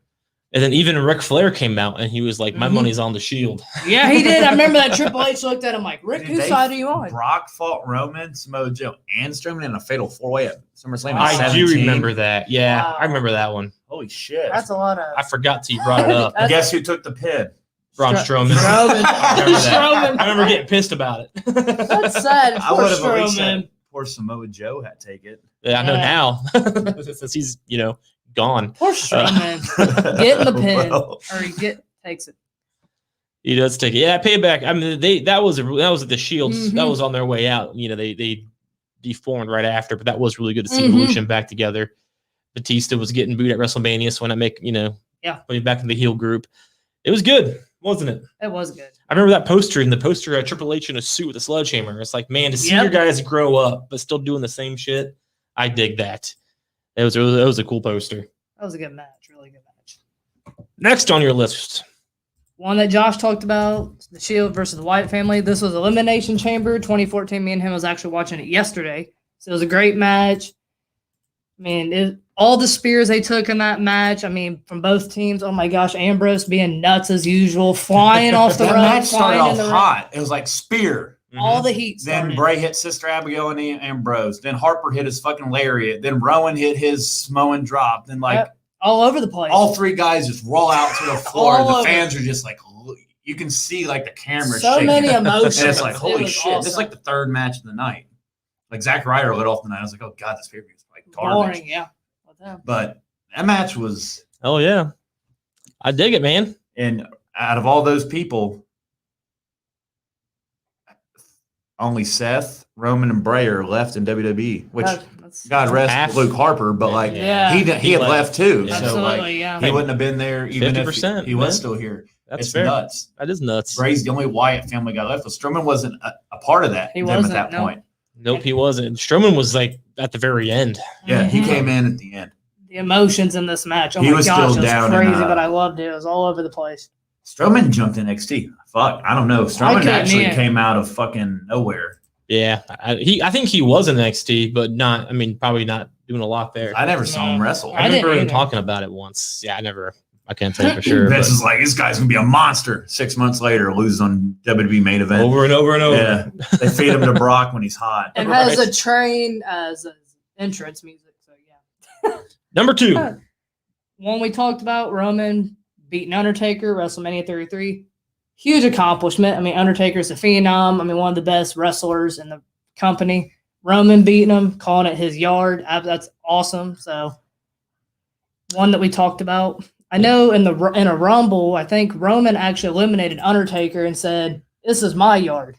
[SPEAKER 1] And then even Ric Flair came out and he was like, my
[SPEAKER 3] Mhm.
[SPEAKER 1] money's on the Shield.
[SPEAKER 3] Yeah, he did. I remember that Triple H looked at him like, Rick,
[SPEAKER 2] Did
[SPEAKER 3] whose
[SPEAKER 2] they-
[SPEAKER 3] side are you on?
[SPEAKER 2] Brock fought Roman, Samoa Joe, and Strowman in a fatal 4-way at SummerSlam. in
[SPEAKER 1] I do
[SPEAKER 2] 17.
[SPEAKER 1] remember that. Yeah,
[SPEAKER 3] Wow.
[SPEAKER 1] I remember that one.
[SPEAKER 2] Holy shit.
[SPEAKER 3] That's a lot of.
[SPEAKER 1] I forgot till you brought it up.
[SPEAKER 2] And guess who took the pin?
[SPEAKER 1] Braun
[SPEAKER 3] Stro-
[SPEAKER 1] Strowman.
[SPEAKER 3] Strowman.
[SPEAKER 1] I remember that.
[SPEAKER 3] Strowman.
[SPEAKER 1] I remember getting pissed about it.
[SPEAKER 3] That's sad.
[SPEAKER 2] I
[SPEAKER 3] Poor
[SPEAKER 2] would have at least
[SPEAKER 3] Strowman.
[SPEAKER 2] said poor Samoa Joe had to take it.
[SPEAKER 1] Yeah, I know
[SPEAKER 3] Yeah.
[SPEAKER 1] now. Since he's, gone.
[SPEAKER 3] Poor Strowman. Get in the pin.
[SPEAKER 2] Well,
[SPEAKER 3] Or he takes it.
[SPEAKER 1] He does take it. Yeah, payback. I mean, that was the Shields. That
[SPEAKER 3] Mhm.
[SPEAKER 1] was on their way out. They deformed right after, but that was really good to see
[SPEAKER 3] Mhm.
[SPEAKER 1] Evolution back together. Batista was getting booed at WrestleMania, so when I make put him back in the heel group, it was good, wasn't it?
[SPEAKER 3] It was good.
[SPEAKER 1] I remember that poster, and the poster had Triple H in a suit with a sledgehammer. It's like, man, to see
[SPEAKER 3] Yep.
[SPEAKER 1] your guys grow up but still doing the same shit, I dig that. It was a cool poster.
[SPEAKER 3] That was a good match. Really good match.
[SPEAKER 1] Next on your list,
[SPEAKER 3] One that Josh talked about, the Shield versus the Wyatt family. This was Elimination Chamber 2014. Me and him was actually watching it yesterday. So it was a great match. All the spears they took in that match, from both teams. Oh my gosh, Ambrose being nuts as usual, flying off the
[SPEAKER 2] that
[SPEAKER 3] rope,
[SPEAKER 2] match started
[SPEAKER 3] flying in
[SPEAKER 2] off
[SPEAKER 3] the ring.
[SPEAKER 2] hot. It was like spear.
[SPEAKER 3] All the heat
[SPEAKER 2] Then
[SPEAKER 3] started.
[SPEAKER 2] Bray hit Sister Abigail and Ambrose. Then Harper hit his fucking lariat. Then Rowan hit his Samoan drop. Then
[SPEAKER 3] Yep. All over the place.
[SPEAKER 2] all 3 guys just roll out to the floor.
[SPEAKER 3] All
[SPEAKER 2] And the
[SPEAKER 3] over.
[SPEAKER 2] fans are just like, you can see like the camera
[SPEAKER 3] So
[SPEAKER 2] shaking.
[SPEAKER 3] many emotions.
[SPEAKER 2] And it's like,
[SPEAKER 3] It
[SPEAKER 2] holy
[SPEAKER 3] was
[SPEAKER 2] shit. This is
[SPEAKER 3] awesome.
[SPEAKER 2] like the 3rd match of the night. Like Zack Ryder lit off the night. I was like, oh God, this pay-per-view is like garbage.
[SPEAKER 3] Boring, yeah. With them.
[SPEAKER 2] But that match was,
[SPEAKER 1] Oh yeah, I dig it, man.
[SPEAKER 2] and out of all those people, only Seth, Roman, and Bray are left in WWE, which
[SPEAKER 3] That's
[SPEAKER 2] God rest
[SPEAKER 1] Half.
[SPEAKER 2] Luke Harper, but like
[SPEAKER 3] Yeah.
[SPEAKER 2] he had left too.
[SPEAKER 1] Yeah.
[SPEAKER 2] So like
[SPEAKER 3] absolutely, yeah.
[SPEAKER 2] he wouldn't have been there even if
[SPEAKER 1] 50%,
[SPEAKER 2] he was
[SPEAKER 1] man.
[SPEAKER 2] still here.
[SPEAKER 1] That's
[SPEAKER 2] It's
[SPEAKER 1] fair.
[SPEAKER 2] nuts.
[SPEAKER 1] That is nuts.
[SPEAKER 2] Bray's the only Wyatt family guy left. Strowman wasn't a part of that.
[SPEAKER 3] He
[SPEAKER 2] them
[SPEAKER 3] wasn't,
[SPEAKER 2] at that
[SPEAKER 3] no.
[SPEAKER 2] point.
[SPEAKER 1] Nope, he wasn't. Strowman was like at the very end.
[SPEAKER 2] Yeah, he
[SPEAKER 3] Mhm.
[SPEAKER 2] came in at the end.
[SPEAKER 3] The emotions in this match. Oh
[SPEAKER 2] He
[SPEAKER 3] my
[SPEAKER 2] was
[SPEAKER 3] gosh,
[SPEAKER 2] still
[SPEAKER 3] it was
[SPEAKER 2] down in,
[SPEAKER 3] crazy, but I loved it. It was all over the place.
[SPEAKER 2] Strowman jumped in NXT. Fuck, I don't know. Strowman
[SPEAKER 3] couldn't
[SPEAKER 2] actually
[SPEAKER 3] either.
[SPEAKER 2] came out of fucking nowhere.
[SPEAKER 1] Yeah, I think he was in NXT, but not. I mean, probably not doing a lot there.
[SPEAKER 2] I never saw him wrestle.
[SPEAKER 1] I
[SPEAKER 3] I didn't
[SPEAKER 1] remember him
[SPEAKER 3] either.
[SPEAKER 1] talking about it once. Yeah, I can't tell you for sure.
[SPEAKER 2] Vince
[SPEAKER 1] but
[SPEAKER 2] is like, this guy's gonna be a monster. 6 months later, loses on WWE main event.
[SPEAKER 1] over and over and over.
[SPEAKER 2] Yeah, they feed him to Brock when he's hot.
[SPEAKER 3] It
[SPEAKER 1] Right.
[SPEAKER 3] has a train as entrance music, so yeah.
[SPEAKER 1] Number 2.
[SPEAKER 3] One we talked about, Roman beating Undertaker, WrestleMania 33. Huge accomplishment. I mean, Undertaker's a phenom. I mean, one of the best wrestlers in the company. Roman beating him, calling it his yard. That's awesome. So, one that we talked about. I know in a Rumble, I think Roman actually eliminated Undertaker and said, "This is my yard,"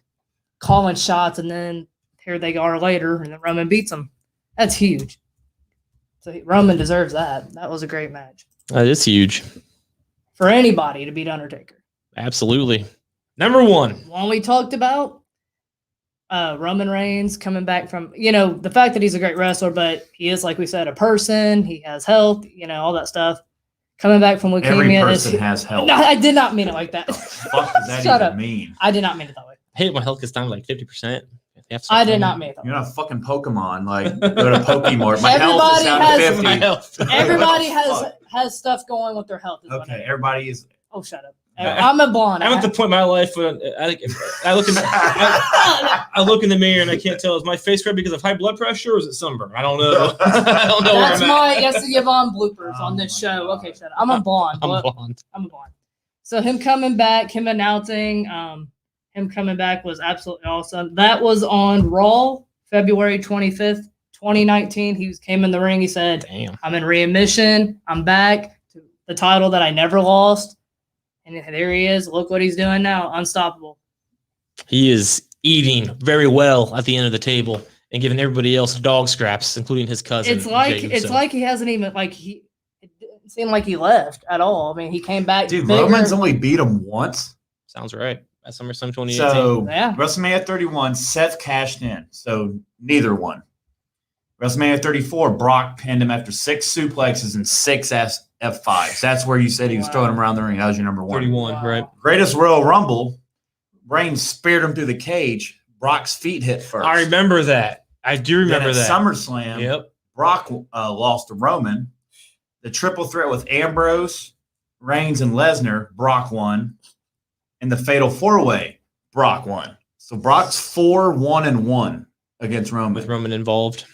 [SPEAKER 3] calling shots, and then here they are later, and then Roman beats him. That's huge. So Roman deserves that. That was a great match
[SPEAKER 1] That is huge.
[SPEAKER 3] for anybody to beat Undertaker.
[SPEAKER 1] Absolutely. Number 1.
[SPEAKER 3] One we talked about, Roman Reigns coming back from, the fact that he's a great wrestler, but he is, like we said, a person. He has health, all that stuff. Coming back from leukemia.
[SPEAKER 2] Every person has health.
[SPEAKER 3] No, I did not mean it like that.
[SPEAKER 2] What the fuck does that
[SPEAKER 3] Shut
[SPEAKER 2] even
[SPEAKER 3] up.
[SPEAKER 2] mean?
[SPEAKER 3] I did not mean it that way.
[SPEAKER 1] I hate my health gets down to like 50%.
[SPEAKER 3] I did not mean it that way.
[SPEAKER 2] You're not a fucking Pokemon. Like, go to Pokemon. My health is
[SPEAKER 3] Everybody
[SPEAKER 2] down
[SPEAKER 3] has-
[SPEAKER 2] to 50.
[SPEAKER 1] My health.
[SPEAKER 3] Everybody
[SPEAKER 2] Fuck.
[SPEAKER 3] has stuff going with their health. is what I
[SPEAKER 2] Okay,
[SPEAKER 3] mean.
[SPEAKER 2] everybody is.
[SPEAKER 3] Oh, shut up. I'm a blonde.
[SPEAKER 1] I'm at the point in my life when I look in I look in the mirror and I can't tell, is my face red because of high blood pressure or is it sunburn? I don't know. I don't know
[SPEAKER 3] That's
[SPEAKER 1] where I'm
[SPEAKER 3] my yes to give on bloopers on this
[SPEAKER 2] Oh my
[SPEAKER 3] show.
[SPEAKER 2] God.
[SPEAKER 3] Okay, shut up. I'm a blonde.
[SPEAKER 1] I'm
[SPEAKER 3] Look,
[SPEAKER 1] blonde.
[SPEAKER 3] I'm a blonde. So him coming back, him announcing, him coming back was absolutely awesome. That was on Raw, February 25th, 2019. He came in the ring. He said,
[SPEAKER 1] Damn.
[SPEAKER 3] "I'm in readmission. I'm back to the title that I never lost." And there he is. Look what he's doing now. Unstoppable.
[SPEAKER 1] He is eating very well at the end of the table and giving everybody else dog scraps, including his cousin.
[SPEAKER 3] It's like
[SPEAKER 1] Jey
[SPEAKER 3] it's
[SPEAKER 1] Uso.
[SPEAKER 3] like he hasn't even it didn't seem like he left at all. I mean, he came back.
[SPEAKER 2] Dude,
[SPEAKER 3] bigger.
[SPEAKER 2] Roman's only beat him once.
[SPEAKER 1] Sounds right. At SummerSlam 2018.
[SPEAKER 2] So,
[SPEAKER 3] Yeah.
[SPEAKER 2] WrestleMania 31, Seth cashed in. So, neither one. WrestleMania 34, Brock pinned him after 6 suplexes and 6 F5s. That's where you said he was
[SPEAKER 3] Wow.
[SPEAKER 2] throwing him around the ring. That was your number 1.
[SPEAKER 1] 31,
[SPEAKER 3] Wow.
[SPEAKER 1] right?
[SPEAKER 2] Greatest Royal Rumble, Reigns speared him through the cage. Brock's feet hit first.
[SPEAKER 1] I remember that. I do
[SPEAKER 2] Then
[SPEAKER 1] remember
[SPEAKER 2] at
[SPEAKER 1] that.
[SPEAKER 2] SummerSlam,
[SPEAKER 1] Yep.
[SPEAKER 2] Brock lost to Roman. The triple threat with Ambrose, Reigns, and Lesnar, Brock won. And the fatal 4-way, Brock won. So Brock's 4-1-1 against Roman.
[SPEAKER 1] With Roman involved.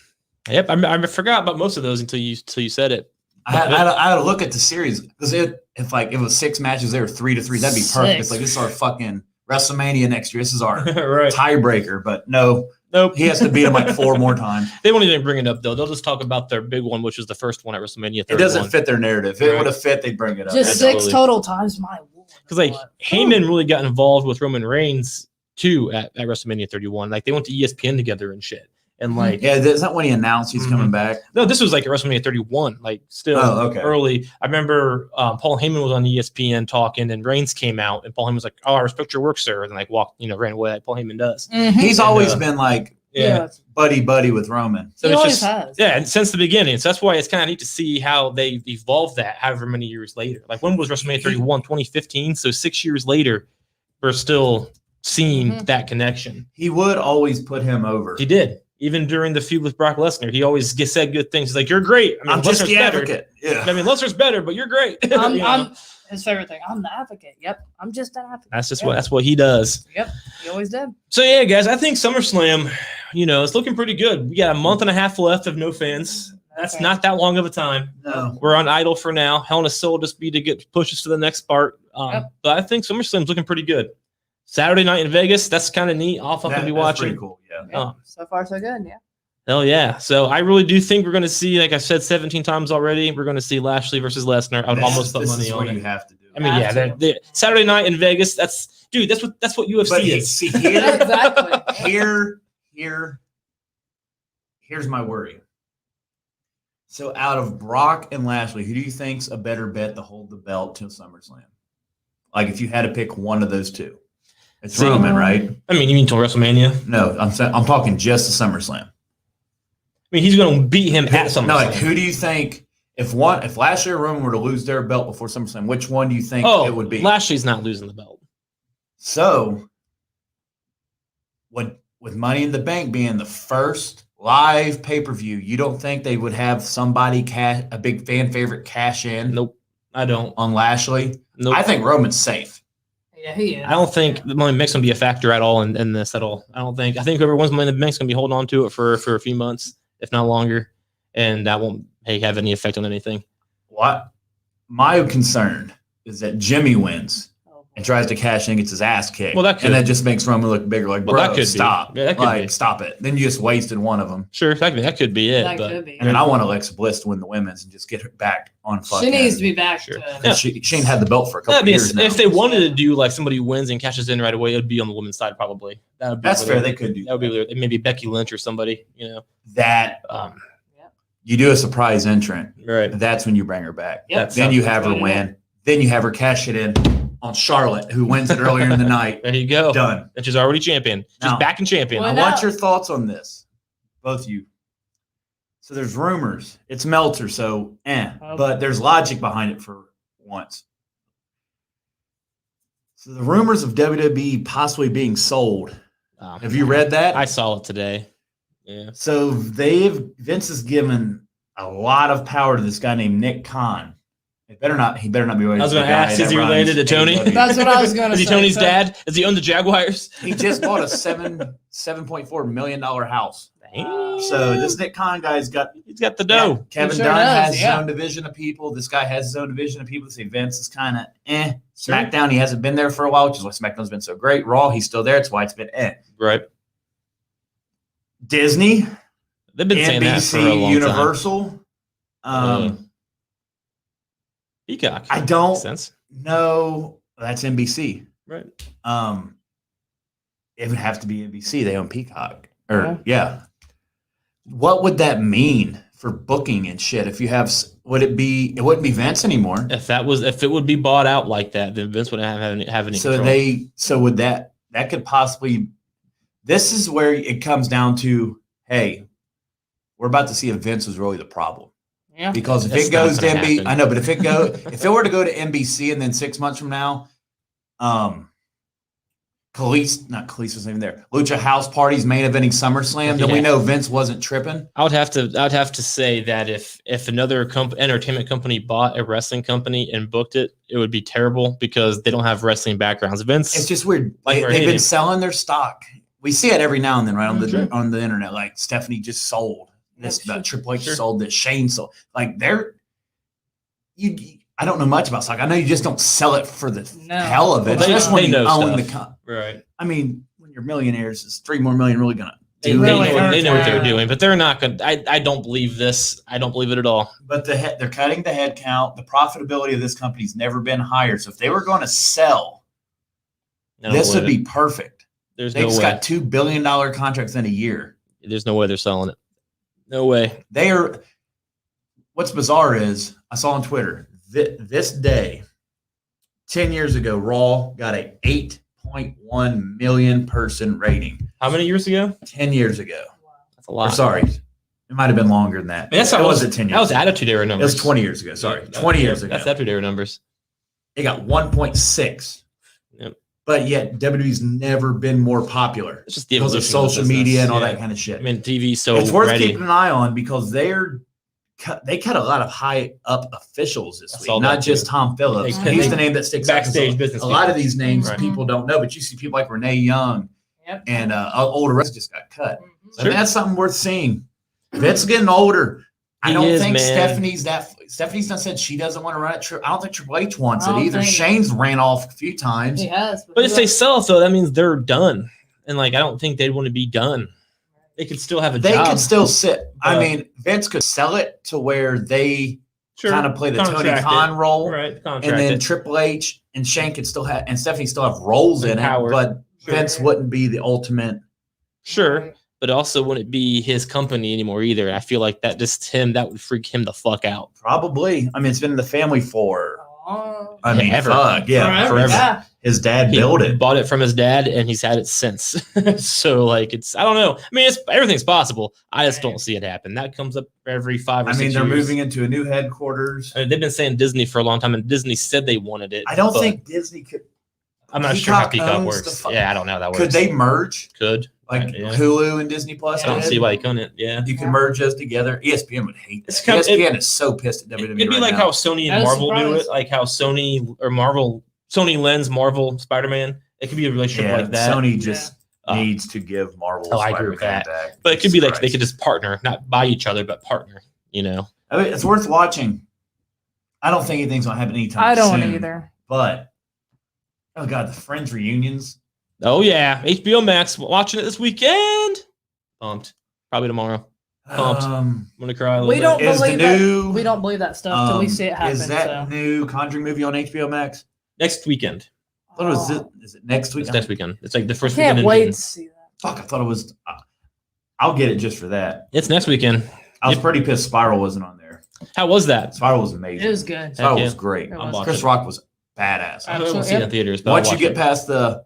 [SPEAKER 1] Yep. I forgot about most of those until you said it.
[SPEAKER 2] I had to look at the series because if it was 6 matches, there were 3-3. That'd be perfect.
[SPEAKER 3] 6.
[SPEAKER 2] It's like, this is our fucking WrestleMania next year. This is our
[SPEAKER 1] Right.
[SPEAKER 2] tiebreaker. But no,
[SPEAKER 1] Nope.
[SPEAKER 2] he has to beat him like 4 more times.
[SPEAKER 1] They won't even bring it up though. They'll just talk about their big one, which was the first one at WrestleMania 31.
[SPEAKER 2] It doesn't fit their narrative. If it
[SPEAKER 1] Right.
[SPEAKER 2] would have fit, they'd bring it up.
[SPEAKER 3] Just
[SPEAKER 1] Absolutely.
[SPEAKER 3] 6 total times. My lord.
[SPEAKER 1] Because like Heyman really got involved with Roman Reigns too at WrestleMania 31. Like they went to ESPN together and shit. And like
[SPEAKER 2] Yeah, is that when he announced he's coming back?
[SPEAKER 1] no, this was like at WrestleMania 31, like still
[SPEAKER 2] Oh, okay.
[SPEAKER 1] early. I remember Paul Heyman was on ESPN talking, and Reigns came out, and Paul Heyman was like, "Oh, I respect your work, sir," and like walked, ran away like Paul Heyman does.
[SPEAKER 3] Mhm.
[SPEAKER 2] He's always
[SPEAKER 1] uh,
[SPEAKER 2] been like
[SPEAKER 1] Yeah.
[SPEAKER 2] buddy with Roman.
[SPEAKER 1] So
[SPEAKER 3] He
[SPEAKER 1] it's
[SPEAKER 3] always
[SPEAKER 1] just
[SPEAKER 3] has.
[SPEAKER 1] yeah, and since the beginning, so that's why it's kind of neat to see how they evolved that. However many years later, like when was WrestleMania 31? 2015. So 6 years later, we're still seeing
[SPEAKER 3] Mhm.
[SPEAKER 1] that connection.
[SPEAKER 2] He would always put him over.
[SPEAKER 1] He did. Even during the feud with Brock Lesnar, he always said good things. He's like, "You're great." I mean,
[SPEAKER 2] I'm just
[SPEAKER 1] Lesnar's
[SPEAKER 2] the
[SPEAKER 1] better.
[SPEAKER 2] advocate. Yeah.
[SPEAKER 1] I mean, Lesnar's better, but you're great.
[SPEAKER 3] I'm,
[SPEAKER 1] You know?
[SPEAKER 3] I'm his favorite thing. I'm the advocate. Yep. I'm just an advocate.
[SPEAKER 1] That's just
[SPEAKER 3] Yeah.
[SPEAKER 1] that's what he does.
[SPEAKER 3] Yep. He always did.
[SPEAKER 1] So yeah, guys, I think SummerSlam, it's looking pretty good. We got a month and a half left of no fans. That's
[SPEAKER 3] Okay.
[SPEAKER 1] not that long of a time.
[SPEAKER 2] No.
[SPEAKER 1] We're on idle for now. Hell in a Cell will just be to push us to the next part.
[SPEAKER 3] Yep.
[SPEAKER 1] But I think SummerSlam's looking pretty good. Saturday night in Vegas, that's kind of neat. I'll fucking be
[SPEAKER 2] That's
[SPEAKER 1] watching.
[SPEAKER 2] pretty cool. Yeah.
[SPEAKER 3] Yep.
[SPEAKER 1] Oh.
[SPEAKER 3] So far, so good. Yeah.
[SPEAKER 1] Hell yeah. So I really do think we're going to see, like I said 17 times already, we're going to see Lashley versus Lesnar. I would almost put money on
[SPEAKER 2] you
[SPEAKER 1] it.
[SPEAKER 2] have to do.
[SPEAKER 1] I mean, yeah, Saturday night in Vegas, that's what UFC
[SPEAKER 2] But
[SPEAKER 1] is.
[SPEAKER 2] see here,
[SPEAKER 3] Exactly.
[SPEAKER 2] here's my worry. So out of Brock and Lashley, who do you think's a better bet to hold the belt till SummerSlam? Like if you had to pick one of those two. It's Roman, right?
[SPEAKER 1] I mean, you mean till WrestleMania?
[SPEAKER 2] No, I'm talking just the SummerSlam.
[SPEAKER 1] I mean, he's going to beat him at SummerSlam.
[SPEAKER 2] No, like who do you think if Lashley or Roman were to lose their belt before SummerSlam, which one do you think it would be?
[SPEAKER 1] Lashley's not losing the belt.
[SPEAKER 2] So, with Money in the Bank being the first live pay-per-view, you don't think they would have somebody a big fan favorite cash in?
[SPEAKER 1] Nope, I don't.
[SPEAKER 2] On Lashley?
[SPEAKER 1] Nope.
[SPEAKER 2] I think Roman's safe.
[SPEAKER 3] Yeah, he is.
[SPEAKER 1] I don't think the Money in the Bank's going to be a factor at all in this at all. I think whoever wins Money in the Bank's going to be holding on to it for a few months, if not longer, and that won't have any effect on anything.
[SPEAKER 2] What? My concern is that Jimmy wins and tries to cash in, gets his ass kicked.
[SPEAKER 1] Well, that could.
[SPEAKER 2] And that just makes Roman look bigger. Like,
[SPEAKER 1] Well,
[SPEAKER 2] bro,
[SPEAKER 1] that could
[SPEAKER 2] stop.
[SPEAKER 1] be. Yeah, that could
[SPEAKER 2] like,
[SPEAKER 1] be.
[SPEAKER 2] stop it. Then you just wasted one of them.
[SPEAKER 1] Sure, that could be it.
[SPEAKER 3] That
[SPEAKER 1] but
[SPEAKER 3] could be.
[SPEAKER 2] And then I want Alexa Bliss to win the women's and just get her back on fucking.
[SPEAKER 3] She needs to be back.
[SPEAKER 1] Sure.
[SPEAKER 3] To,
[SPEAKER 1] Yeah.
[SPEAKER 2] She ain't had the belt for a couple
[SPEAKER 1] I mean,
[SPEAKER 2] years now.
[SPEAKER 1] if they wanted to do like somebody who wins and cashes in right away, it would be on the women's side probably. That would be
[SPEAKER 2] That's fair. They could do
[SPEAKER 1] that. Would be maybe Becky Lynch or somebody.
[SPEAKER 2] that.
[SPEAKER 1] Um,
[SPEAKER 2] You do a surprise entrant.
[SPEAKER 1] right.
[SPEAKER 2] That's when you bring her back.
[SPEAKER 3] Yep.
[SPEAKER 2] Then you have her win. Then you have her cash it in on Charlotte, who wins it earlier in the night.
[SPEAKER 1] There you go.
[SPEAKER 2] Done.
[SPEAKER 1] And she's already champion. She's
[SPEAKER 2] Now-
[SPEAKER 1] back in champion.
[SPEAKER 3] Well,
[SPEAKER 2] I
[SPEAKER 3] now-
[SPEAKER 2] want your thoughts on this, both of you. So there's rumors. It's Meltzer, so but there's logic behind it for once. So the rumors of WWE possibly being sold. Have you read that?
[SPEAKER 1] I saw it today. Yeah.
[SPEAKER 2] So Vince has given a lot of power to this guy named Nick Khan. He better not be related.
[SPEAKER 1] I was
[SPEAKER 2] to
[SPEAKER 1] going
[SPEAKER 2] the
[SPEAKER 1] to
[SPEAKER 2] guy
[SPEAKER 1] ask,
[SPEAKER 2] that
[SPEAKER 1] is he
[SPEAKER 2] runs
[SPEAKER 1] related to Tony?
[SPEAKER 2] AEW.
[SPEAKER 3] That's what I was going to
[SPEAKER 1] Is
[SPEAKER 3] say.
[SPEAKER 1] he Tony's
[SPEAKER 3] So-
[SPEAKER 1] dad? Does he own the Jaguars?
[SPEAKER 2] He just bought a $7.4 million house.
[SPEAKER 1] Dang.
[SPEAKER 2] So this Nick Khan guy's got
[SPEAKER 1] He's got the dough.
[SPEAKER 2] Yeah, Kevin
[SPEAKER 3] sure
[SPEAKER 2] Dunn
[SPEAKER 3] does,
[SPEAKER 2] has his
[SPEAKER 3] yeah.
[SPEAKER 2] own division of people. This guy has his own division of people that say Vince is kind of Smackdown, he hasn't been there for a while, which is why SmackDown's been so great. Raw, he's still there. It's why it's been
[SPEAKER 1] Right.
[SPEAKER 2] Disney,
[SPEAKER 1] They've been saying that for a
[SPEAKER 2] NBC,
[SPEAKER 1] long
[SPEAKER 2] Universal.
[SPEAKER 1] Peacock.
[SPEAKER 2] I don't
[SPEAKER 1] Makes sense.
[SPEAKER 2] know. That's NBC.
[SPEAKER 1] Right.
[SPEAKER 2] It would have to be NBC. They own Peacock. Yeah. What would that mean for booking and shit? If you have, it wouldn't be Vince anymore.
[SPEAKER 1] If it would be bought out like that, then Vince wouldn't have any control.
[SPEAKER 2] So would that could possibly, this is where it comes down to, hey, we're about to see if Vince was really the problem.
[SPEAKER 3] Yeah.
[SPEAKER 2] Because if
[SPEAKER 1] That's
[SPEAKER 2] it goes to
[SPEAKER 1] not gonna
[SPEAKER 2] NBC,
[SPEAKER 1] happen.
[SPEAKER 2] I know, but if it were to go to NBC and then 6 months from now, Khalees wasn't even there. Lucha House Party's main eventing SummerSlam, then we
[SPEAKER 1] Yeah.
[SPEAKER 2] know Vince wasn't tripping.
[SPEAKER 1] I would have to say that if another entertainment company bought a wrestling company and booked it, it would be terrible because they don't have wrestling backgrounds. Vince,
[SPEAKER 2] It's just weird.
[SPEAKER 1] Like we're
[SPEAKER 2] They've been
[SPEAKER 1] hitting.
[SPEAKER 2] selling their stock. We see it every now and then, right,
[SPEAKER 1] Sure.
[SPEAKER 2] on the internet. Like Stephanie just sold this,
[SPEAKER 3] Yeah, sure.
[SPEAKER 2] Triple H
[SPEAKER 1] Sure.
[SPEAKER 2] sold this, Shane sold. Like I don't know much about stock. I know you just don't sell it for the
[SPEAKER 3] No.
[SPEAKER 2] hell of it.
[SPEAKER 1] Well,
[SPEAKER 2] Especially when
[SPEAKER 1] they
[SPEAKER 2] you
[SPEAKER 1] know
[SPEAKER 2] own
[SPEAKER 1] stuff.
[SPEAKER 2] the
[SPEAKER 1] right?
[SPEAKER 2] I mean, when you're millionaires, is $3 more million really gonna
[SPEAKER 1] They,
[SPEAKER 2] do
[SPEAKER 1] they
[SPEAKER 3] really
[SPEAKER 2] anything?
[SPEAKER 1] know, they know what they're
[SPEAKER 3] hurts.
[SPEAKER 1] doing, but they're not going. I don't believe this. I don't believe it at all.
[SPEAKER 2] But they're cutting the head count. The profitability of this company's never been higher. So if they were going to sell,
[SPEAKER 1] I don't
[SPEAKER 2] this would
[SPEAKER 1] believe
[SPEAKER 2] be
[SPEAKER 1] it.
[SPEAKER 2] perfect.
[SPEAKER 1] There's
[SPEAKER 2] They
[SPEAKER 1] no
[SPEAKER 2] just
[SPEAKER 1] way.
[SPEAKER 2] got $2 billion contracts in a year.
[SPEAKER 1] There's no way they're selling it. No way.
[SPEAKER 2] They are. What's bizarre is I saw on Twitter this day, 10 years ago, Raw got a 8.1 million person rating.
[SPEAKER 1] How many years ago?
[SPEAKER 2] 10 years ago.
[SPEAKER 1] That's a
[SPEAKER 2] Or
[SPEAKER 1] lot.
[SPEAKER 2] sorry, it might have been longer than that.
[SPEAKER 1] I mean, that's
[SPEAKER 2] it
[SPEAKER 1] how
[SPEAKER 2] wasn't 10 years.
[SPEAKER 1] That was
[SPEAKER 2] ago.
[SPEAKER 1] Attitude Era
[SPEAKER 2] It
[SPEAKER 1] numbers.
[SPEAKER 2] was 20 years ago. Sorry,
[SPEAKER 1] Yeah,
[SPEAKER 2] 20 years ago.
[SPEAKER 1] That's Attitude Era numbers.
[SPEAKER 2] It got 1.6.
[SPEAKER 1] Yep.
[SPEAKER 2] But yet WWE's never been more popular
[SPEAKER 1] It's just the
[SPEAKER 2] because of
[SPEAKER 1] evolution
[SPEAKER 2] social
[SPEAKER 1] the business.
[SPEAKER 2] media and all
[SPEAKER 1] Yeah.
[SPEAKER 2] that kind of shit.
[SPEAKER 1] I mean, TV's so
[SPEAKER 2] It's worth
[SPEAKER 1] ready.
[SPEAKER 2] keeping an eye on because they cut a lot of high up officials this
[SPEAKER 1] I
[SPEAKER 2] week,
[SPEAKER 1] saw
[SPEAKER 2] not
[SPEAKER 1] that
[SPEAKER 2] just
[SPEAKER 1] too.
[SPEAKER 2] Tom Phillips.
[SPEAKER 1] They-
[SPEAKER 2] He's
[SPEAKER 3] they-
[SPEAKER 2] the name that sticks out.
[SPEAKER 1] backstage
[SPEAKER 2] So
[SPEAKER 1] business
[SPEAKER 2] a lot
[SPEAKER 1] people.
[SPEAKER 2] of these names
[SPEAKER 1] Right.
[SPEAKER 2] people don't know, but you see people like Renee Young
[SPEAKER 3] Yep.
[SPEAKER 2] and older wrestlers just got cut.
[SPEAKER 3] Mhm.
[SPEAKER 2] So that's something worth seeing. Vince getting older. I
[SPEAKER 1] He
[SPEAKER 2] don't
[SPEAKER 1] is,
[SPEAKER 2] think
[SPEAKER 1] man.
[SPEAKER 2] Stephanie done said she doesn't want to run it. I don't think Triple H wants
[SPEAKER 3] I
[SPEAKER 2] it
[SPEAKER 3] don't
[SPEAKER 2] either.
[SPEAKER 3] think-
[SPEAKER 2] Shane's ran off a few times.
[SPEAKER 3] He has.
[SPEAKER 1] But if they sell it, though, that means they're done. And, like, I don't think they'd want to be done. they could still have a
[SPEAKER 2] They
[SPEAKER 1] job.
[SPEAKER 2] could still sit. I
[SPEAKER 1] But-
[SPEAKER 2] mean, Vince could sell it to where they
[SPEAKER 1] Sure.
[SPEAKER 2] kind of play the Tony
[SPEAKER 1] Contract
[SPEAKER 2] Khan
[SPEAKER 1] it.
[SPEAKER 2] role,
[SPEAKER 1] Right. Contract
[SPEAKER 2] and then
[SPEAKER 1] it.
[SPEAKER 2] Triple H and Shane could still have, and Stephanie still have roles
[SPEAKER 1] And
[SPEAKER 2] in
[SPEAKER 1] Howard.
[SPEAKER 2] it, but
[SPEAKER 1] Sure.
[SPEAKER 2] Vince wouldn't be the ultimate.
[SPEAKER 1] Sure. But also wouldn't be his company anymore either. And I feel like that would freak him the fuck out.
[SPEAKER 2] Probably. I mean, it's been in the family for.
[SPEAKER 3] Oh.
[SPEAKER 2] I mean,
[SPEAKER 1] Ever.
[SPEAKER 2] fuck yeah,
[SPEAKER 3] Forever. Yeah.
[SPEAKER 2] His dad
[SPEAKER 1] He
[SPEAKER 2] built it.
[SPEAKER 1] bought it from his dad and he's had it since. So like I don't know. I mean, everything's possible. I just don't see it happen. That comes up every 5 or
[SPEAKER 2] I
[SPEAKER 1] 6
[SPEAKER 2] mean,
[SPEAKER 1] years.
[SPEAKER 2] they're moving into a new headquarters.
[SPEAKER 1] I mean, they've been saying Disney for a long time, and Disney said they wanted it.
[SPEAKER 2] I don't
[SPEAKER 1] but
[SPEAKER 2] think Disney could.
[SPEAKER 1] I'm not sure how
[SPEAKER 2] Peacock
[SPEAKER 1] Peacock
[SPEAKER 2] owns
[SPEAKER 1] works.
[SPEAKER 2] the
[SPEAKER 1] Yeah, I don't know how that works.
[SPEAKER 2] Could they merge
[SPEAKER 1] Could.
[SPEAKER 2] like
[SPEAKER 1] Yeah.
[SPEAKER 2] Hulu and Disney Plus?
[SPEAKER 1] I don't
[SPEAKER 2] did?
[SPEAKER 1] see why they couldn't. Yeah.
[SPEAKER 2] You can merge those together. ESPN would hate
[SPEAKER 1] It's
[SPEAKER 2] that.
[SPEAKER 1] kind of-
[SPEAKER 2] ESPN is so pissed at WWE.
[SPEAKER 1] It'd be
[SPEAKER 2] right
[SPEAKER 1] like
[SPEAKER 2] now.
[SPEAKER 1] how Sony and
[SPEAKER 3] That's
[SPEAKER 1] Marvel do
[SPEAKER 3] surprised.
[SPEAKER 1] it, like how Sony lends Marvel Spider-Man. It could be a relationship like that.
[SPEAKER 2] Sony just
[SPEAKER 1] Uh,
[SPEAKER 2] needs to give Marvel.
[SPEAKER 1] Oh, I agree with
[SPEAKER 2] Spider-Man
[SPEAKER 1] that.
[SPEAKER 2] back.
[SPEAKER 1] But it could be like
[SPEAKER 2] Jesus
[SPEAKER 1] they could
[SPEAKER 2] Christ.
[SPEAKER 1] just partner, not buy each other, but partner. You know.
[SPEAKER 2] I mean, it's worth watching. I don't think anything's gonna happen anytime
[SPEAKER 3] I don't
[SPEAKER 2] soon,
[SPEAKER 3] either.
[SPEAKER 2] But oh god, the Friends reunions.
[SPEAKER 1] Oh yeah, HBO Max. Watching it this weekend. Pumped. Probably tomorrow. Pumped. I'm gonna cry a little
[SPEAKER 3] We
[SPEAKER 1] bit.
[SPEAKER 3] don't
[SPEAKER 2] Is the
[SPEAKER 3] believe that.
[SPEAKER 2] new
[SPEAKER 3] We don't believe that stuff till we see it happen.
[SPEAKER 2] Is that
[SPEAKER 3] so.
[SPEAKER 2] new Conjuring movie on HBO Max?
[SPEAKER 1] Next weekend.
[SPEAKER 2] I thought it was. Is it next week?
[SPEAKER 1] It's next weekend. It's like the first
[SPEAKER 3] Can't
[SPEAKER 1] weekend in
[SPEAKER 3] wait
[SPEAKER 1] June.
[SPEAKER 3] to see that.
[SPEAKER 2] Fuck, I thought it was. I'll get it just for that.
[SPEAKER 1] It's next weekend.
[SPEAKER 2] I was pretty pissed Spiral wasn't on there.
[SPEAKER 1] How was that?
[SPEAKER 2] Spiral was amazing.
[SPEAKER 3] It was good.
[SPEAKER 2] Spiral
[SPEAKER 1] Heck
[SPEAKER 2] was
[SPEAKER 1] yeah.
[SPEAKER 2] great.
[SPEAKER 3] It
[SPEAKER 1] I'm
[SPEAKER 3] was.
[SPEAKER 1] watching
[SPEAKER 2] Chris
[SPEAKER 1] it.
[SPEAKER 2] Rock was badass.
[SPEAKER 1] I haven't seen it in theaters, but
[SPEAKER 2] Once
[SPEAKER 1] I'll
[SPEAKER 2] you get
[SPEAKER 1] watch it.
[SPEAKER 2] past the,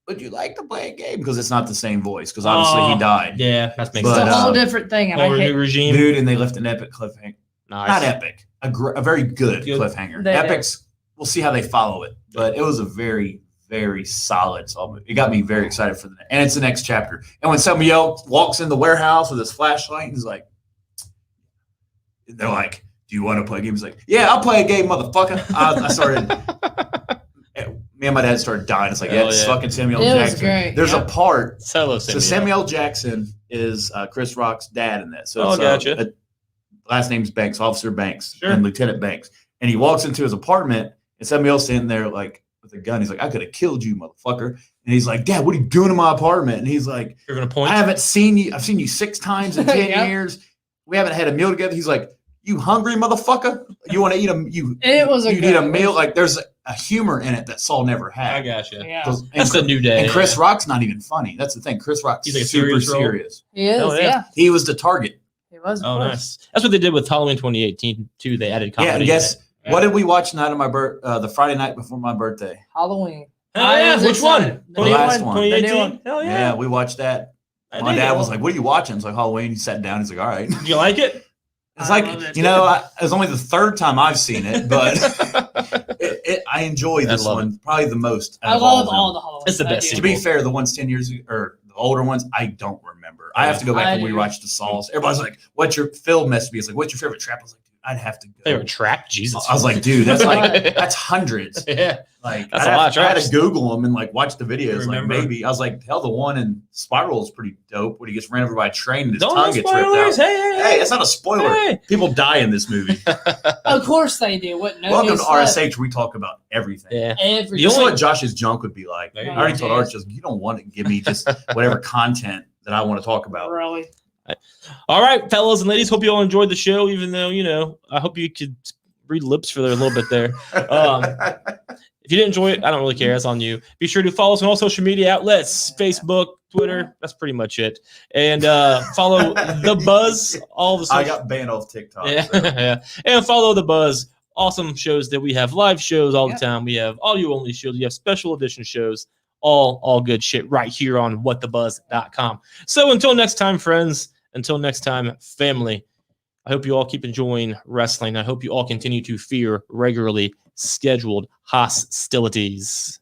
[SPEAKER 2] would you like to play a game? Because it's not the same voice. Because obviously
[SPEAKER 1] Oh,
[SPEAKER 2] he died,
[SPEAKER 1] Yeah, that makes
[SPEAKER 2] But,
[SPEAKER 3] It's a
[SPEAKER 1] sense.
[SPEAKER 3] whole different thing, and I
[SPEAKER 1] Whole
[SPEAKER 3] hate.
[SPEAKER 1] new regime.
[SPEAKER 2] dude, and they left an epic cliffhanger.
[SPEAKER 1] Nice.
[SPEAKER 2] Not epic, a very good
[SPEAKER 1] Good.
[SPEAKER 2] cliffhanger.
[SPEAKER 3] They did.
[SPEAKER 2] Epics. We'll see how they follow it, but it was a very, very solid movie. It got me very excited for and it's the next chapter. And when Samuel walks in the warehouse with his flashlight, he's like, they're like, "Do you want to play a game?" He's like, "Yeah, I'll play a game, motherfucker." I started. Me and my dad started dying. It's like, yeah,
[SPEAKER 1] Hell
[SPEAKER 2] it's
[SPEAKER 1] yeah.
[SPEAKER 2] fucking Samuel
[SPEAKER 3] It was
[SPEAKER 2] Jackson.
[SPEAKER 3] great,
[SPEAKER 2] There's
[SPEAKER 3] yeah.
[SPEAKER 2] a part.
[SPEAKER 1] Hello,
[SPEAKER 2] So Samuel Jackson is Chris Rock's dad in that. So
[SPEAKER 1] Oh,
[SPEAKER 2] it's,
[SPEAKER 1] gotcha.
[SPEAKER 2] last name's Banks, Officer Banks,
[SPEAKER 1] Sure.
[SPEAKER 2] and Lieutenant Banks. And he walks into his apartment, and Samuel's sitting there like with a gun. He's like, "I could have killed you, motherfucker." And he's like, "Dad, what are you doing in my apartment?" And he's like,
[SPEAKER 1] You're gonna point.
[SPEAKER 2] "I haven't seen you. I've seen you 6 times in 10
[SPEAKER 3] Yeah.
[SPEAKER 2] years. We haven't had a meal together." He's like, "You hungry, motherfucker? You want to eat
[SPEAKER 3] It was a
[SPEAKER 2] you
[SPEAKER 3] good
[SPEAKER 2] need a meal?" Like there's a humor in it that Saul never
[SPEAKER 1] I
[SPEAKER 2] had.
[SPEAKER 1] gotcha.
[SPEAKER 3] Yeah,
[SPEAKER 2] 'Cause-
[SPEAKER 1] That's
[SPEAKER 2] and,
[SPEAKER 1] a new day.
[SPEAKER 2] and Chris Rock's not even funny. That's the thing. Chris Rock's
[SPEAKER 1] He's like a
[SPEAKER 2] super
[SPEAKER 1] serious role.
[SPEAKER 2] serious.
[SPEAKER 3] he is.
[SPEAKER 1] Oh, yeah.
[SPEAKER 3] Yeah.
[SPEAKER 2] He was the target.
[SPEAKER 3] He was. of
[SPEAKER 1] Oh,
[SPEAKER 3] course.
[SPEAKER 1] nice. That's what they did with Halloween 2018 too. They added comedy.
[SPEAKER 2] Yeah, and
[SPEAKER 1] in
[SPEAKER 2] guess
[SPEAKER 1] it.
[SPEAKER 2] what did we watch night of my the Friday night before my birthday?
[SPEAKER 3] Halloween.
[SPEAKER 1] Hell
[SPEAKER 3] I
[SPEAKER 1] yeah,
[SPEAKER 3] was
[SPEAKER 1] which one?
[SPEAKER 3] excited. The
[SPEAKER 1] 20
[SPEAKER 3] new
[SPEAKER 2] last
[SPEAKER 3] one.
[SPEAKER 2] one.
[SPEAKER 3] The new
[SPEAKER 1] 2018?
[SPEAKER 3] one.
[SPEAKER 1] Hell
[SPEAKER 2] Yeah,
[SPEAKER 1] yeah.
[SPEAKER 2] we watched that.
[SPEAKER 1] I
[SPEAKER 2] My
[SPEAKER 1] dig
[SPEAKER 2] dad
[SPEAKER 1] it.
[SPEAKER 2] was like, "What are you watching?" It's like Halloween. He sat down. He's like, "All right."
[SPEAKER 1] Did you like it?
[SPEAKER 2] It's
[SPEAKER 3] I
[SPEAKER 2] like,
[SPEAKER 3] love it.
[SPEAKER 2] you know, it was only the 3rd time I've seen it, but I enjoy
[SPEAKER 1] I
[SPEAKER 2] this
[SPEAKER 1] love
[SPEAKER 2] one probably the most.
[SPEAKER 3] I
[SPEAKER 2] out of
[SPEAKER 3] love
[SPEAKER 2] of them.
[SPEAKER 3] all the Halloween.
[SPEAKER 1] It's the
[SPEAKER 3] I
[SPEAKER 1] best
[SPEAKER 3] do.
[SPEAKER 2] To be fair, the ones 10 years or the older ones, I don't remember. I have to go back
[SPEAKER 3] I
[SPEAKER 2] and
[SPEAKER 3] do.
[SPEAKER 2] rewatch the Sauls. Everybody's like, "What's your Phil messed me?" It's like, "What's your favorite trap?" I was like, "Dude, I'd have to go."
[SPEAKER 1] Favorite trap? Jesus.
[SPEAKER 2] I was like, "Dude, that's like that's hundreds."
[SPEAKER 1] yeah.
[SPEAKER 2] Like
[SPEAKER 1] That's
[SPEAKER 2] I
[SPEAKER 1] a lot of
[SPEAKER 2] I had
[SPEAKER 1] traps.
[SPEAKER 2] to Google them and like watch the videos. Like
[SPEAKER 1] remember.
[SPEAKER 2] maybe I was like, hell, the one in Spiral is pretty dope when he gets ran over by a train and his
[SPEAKER 1] Don't
[SPEAKER 2] tongue
[SPEAKER 1] no
[SPEAKER 2] gets ripped
[SPEAKER 1] spoilers.
[SPEAKER 2] out.
[SPEAKER 1] Hey,
[SPEAKER 2] Hey, it's not a spoiler.
[SPEAKER 1] Hey.
[SPEAKER 2] People die in this movie.
[SPEAKER 3] Of course they do. What? No
[SPEAKER 2] Welcome
[SPEAKER 3] news
[SPEAKER 2] to
[SPEAKER 3] left.
[SPEAKER 2] RSH. We talk about everything.
[SPEAKER 1] Yeah.
[SPEAKER 3] Every
[SPEAKER 2] This is
[SPEAKER 1] only-
[SPEAKER 2] what Josh's junk would be like.
[SPEAKER 1] There you
[SPEAKER 2] I
[SPEAKER 1] go.
[SPEAKER 2] already told
[SPEAKER 3] Jeez.
[SPEAKER 2] Arch, just, you don't want to give me just whatever content that I want to talk about.
[SPEAKER 3] Really.
[SPEAKER 1] All right, fellas and ladies. Hope you all enjoyed the show. Even though I hope you could read lips for a little bit there. If you didn't enjoy it, I don't really care. It's on you. Be sure to follow us on all social media outlets: Facebook, Twitter. That's pretty much it. And follow the Buzz. All the
[SPEAKER 2] I
[SPEAKER 1] social.
[SPEAKER 2] got banned off TikTok.
[SPEAKER 1] Yeah,
[SPEAKER 2] so.
[SPEAKER 1] yeah. And follow the Buzz. Awesome shows that we have. Live shows all
[SPEAKER 3] Yeah.
[SPEAKER 1] the time. We have audio only shows. We have special edition shows. All good shit right here on whatthebuzz.com. So until next time, friends. Until next time, family. I hope you all keep enjoying wrestling. I hope you all continue to fear regularly scheduled hostilities.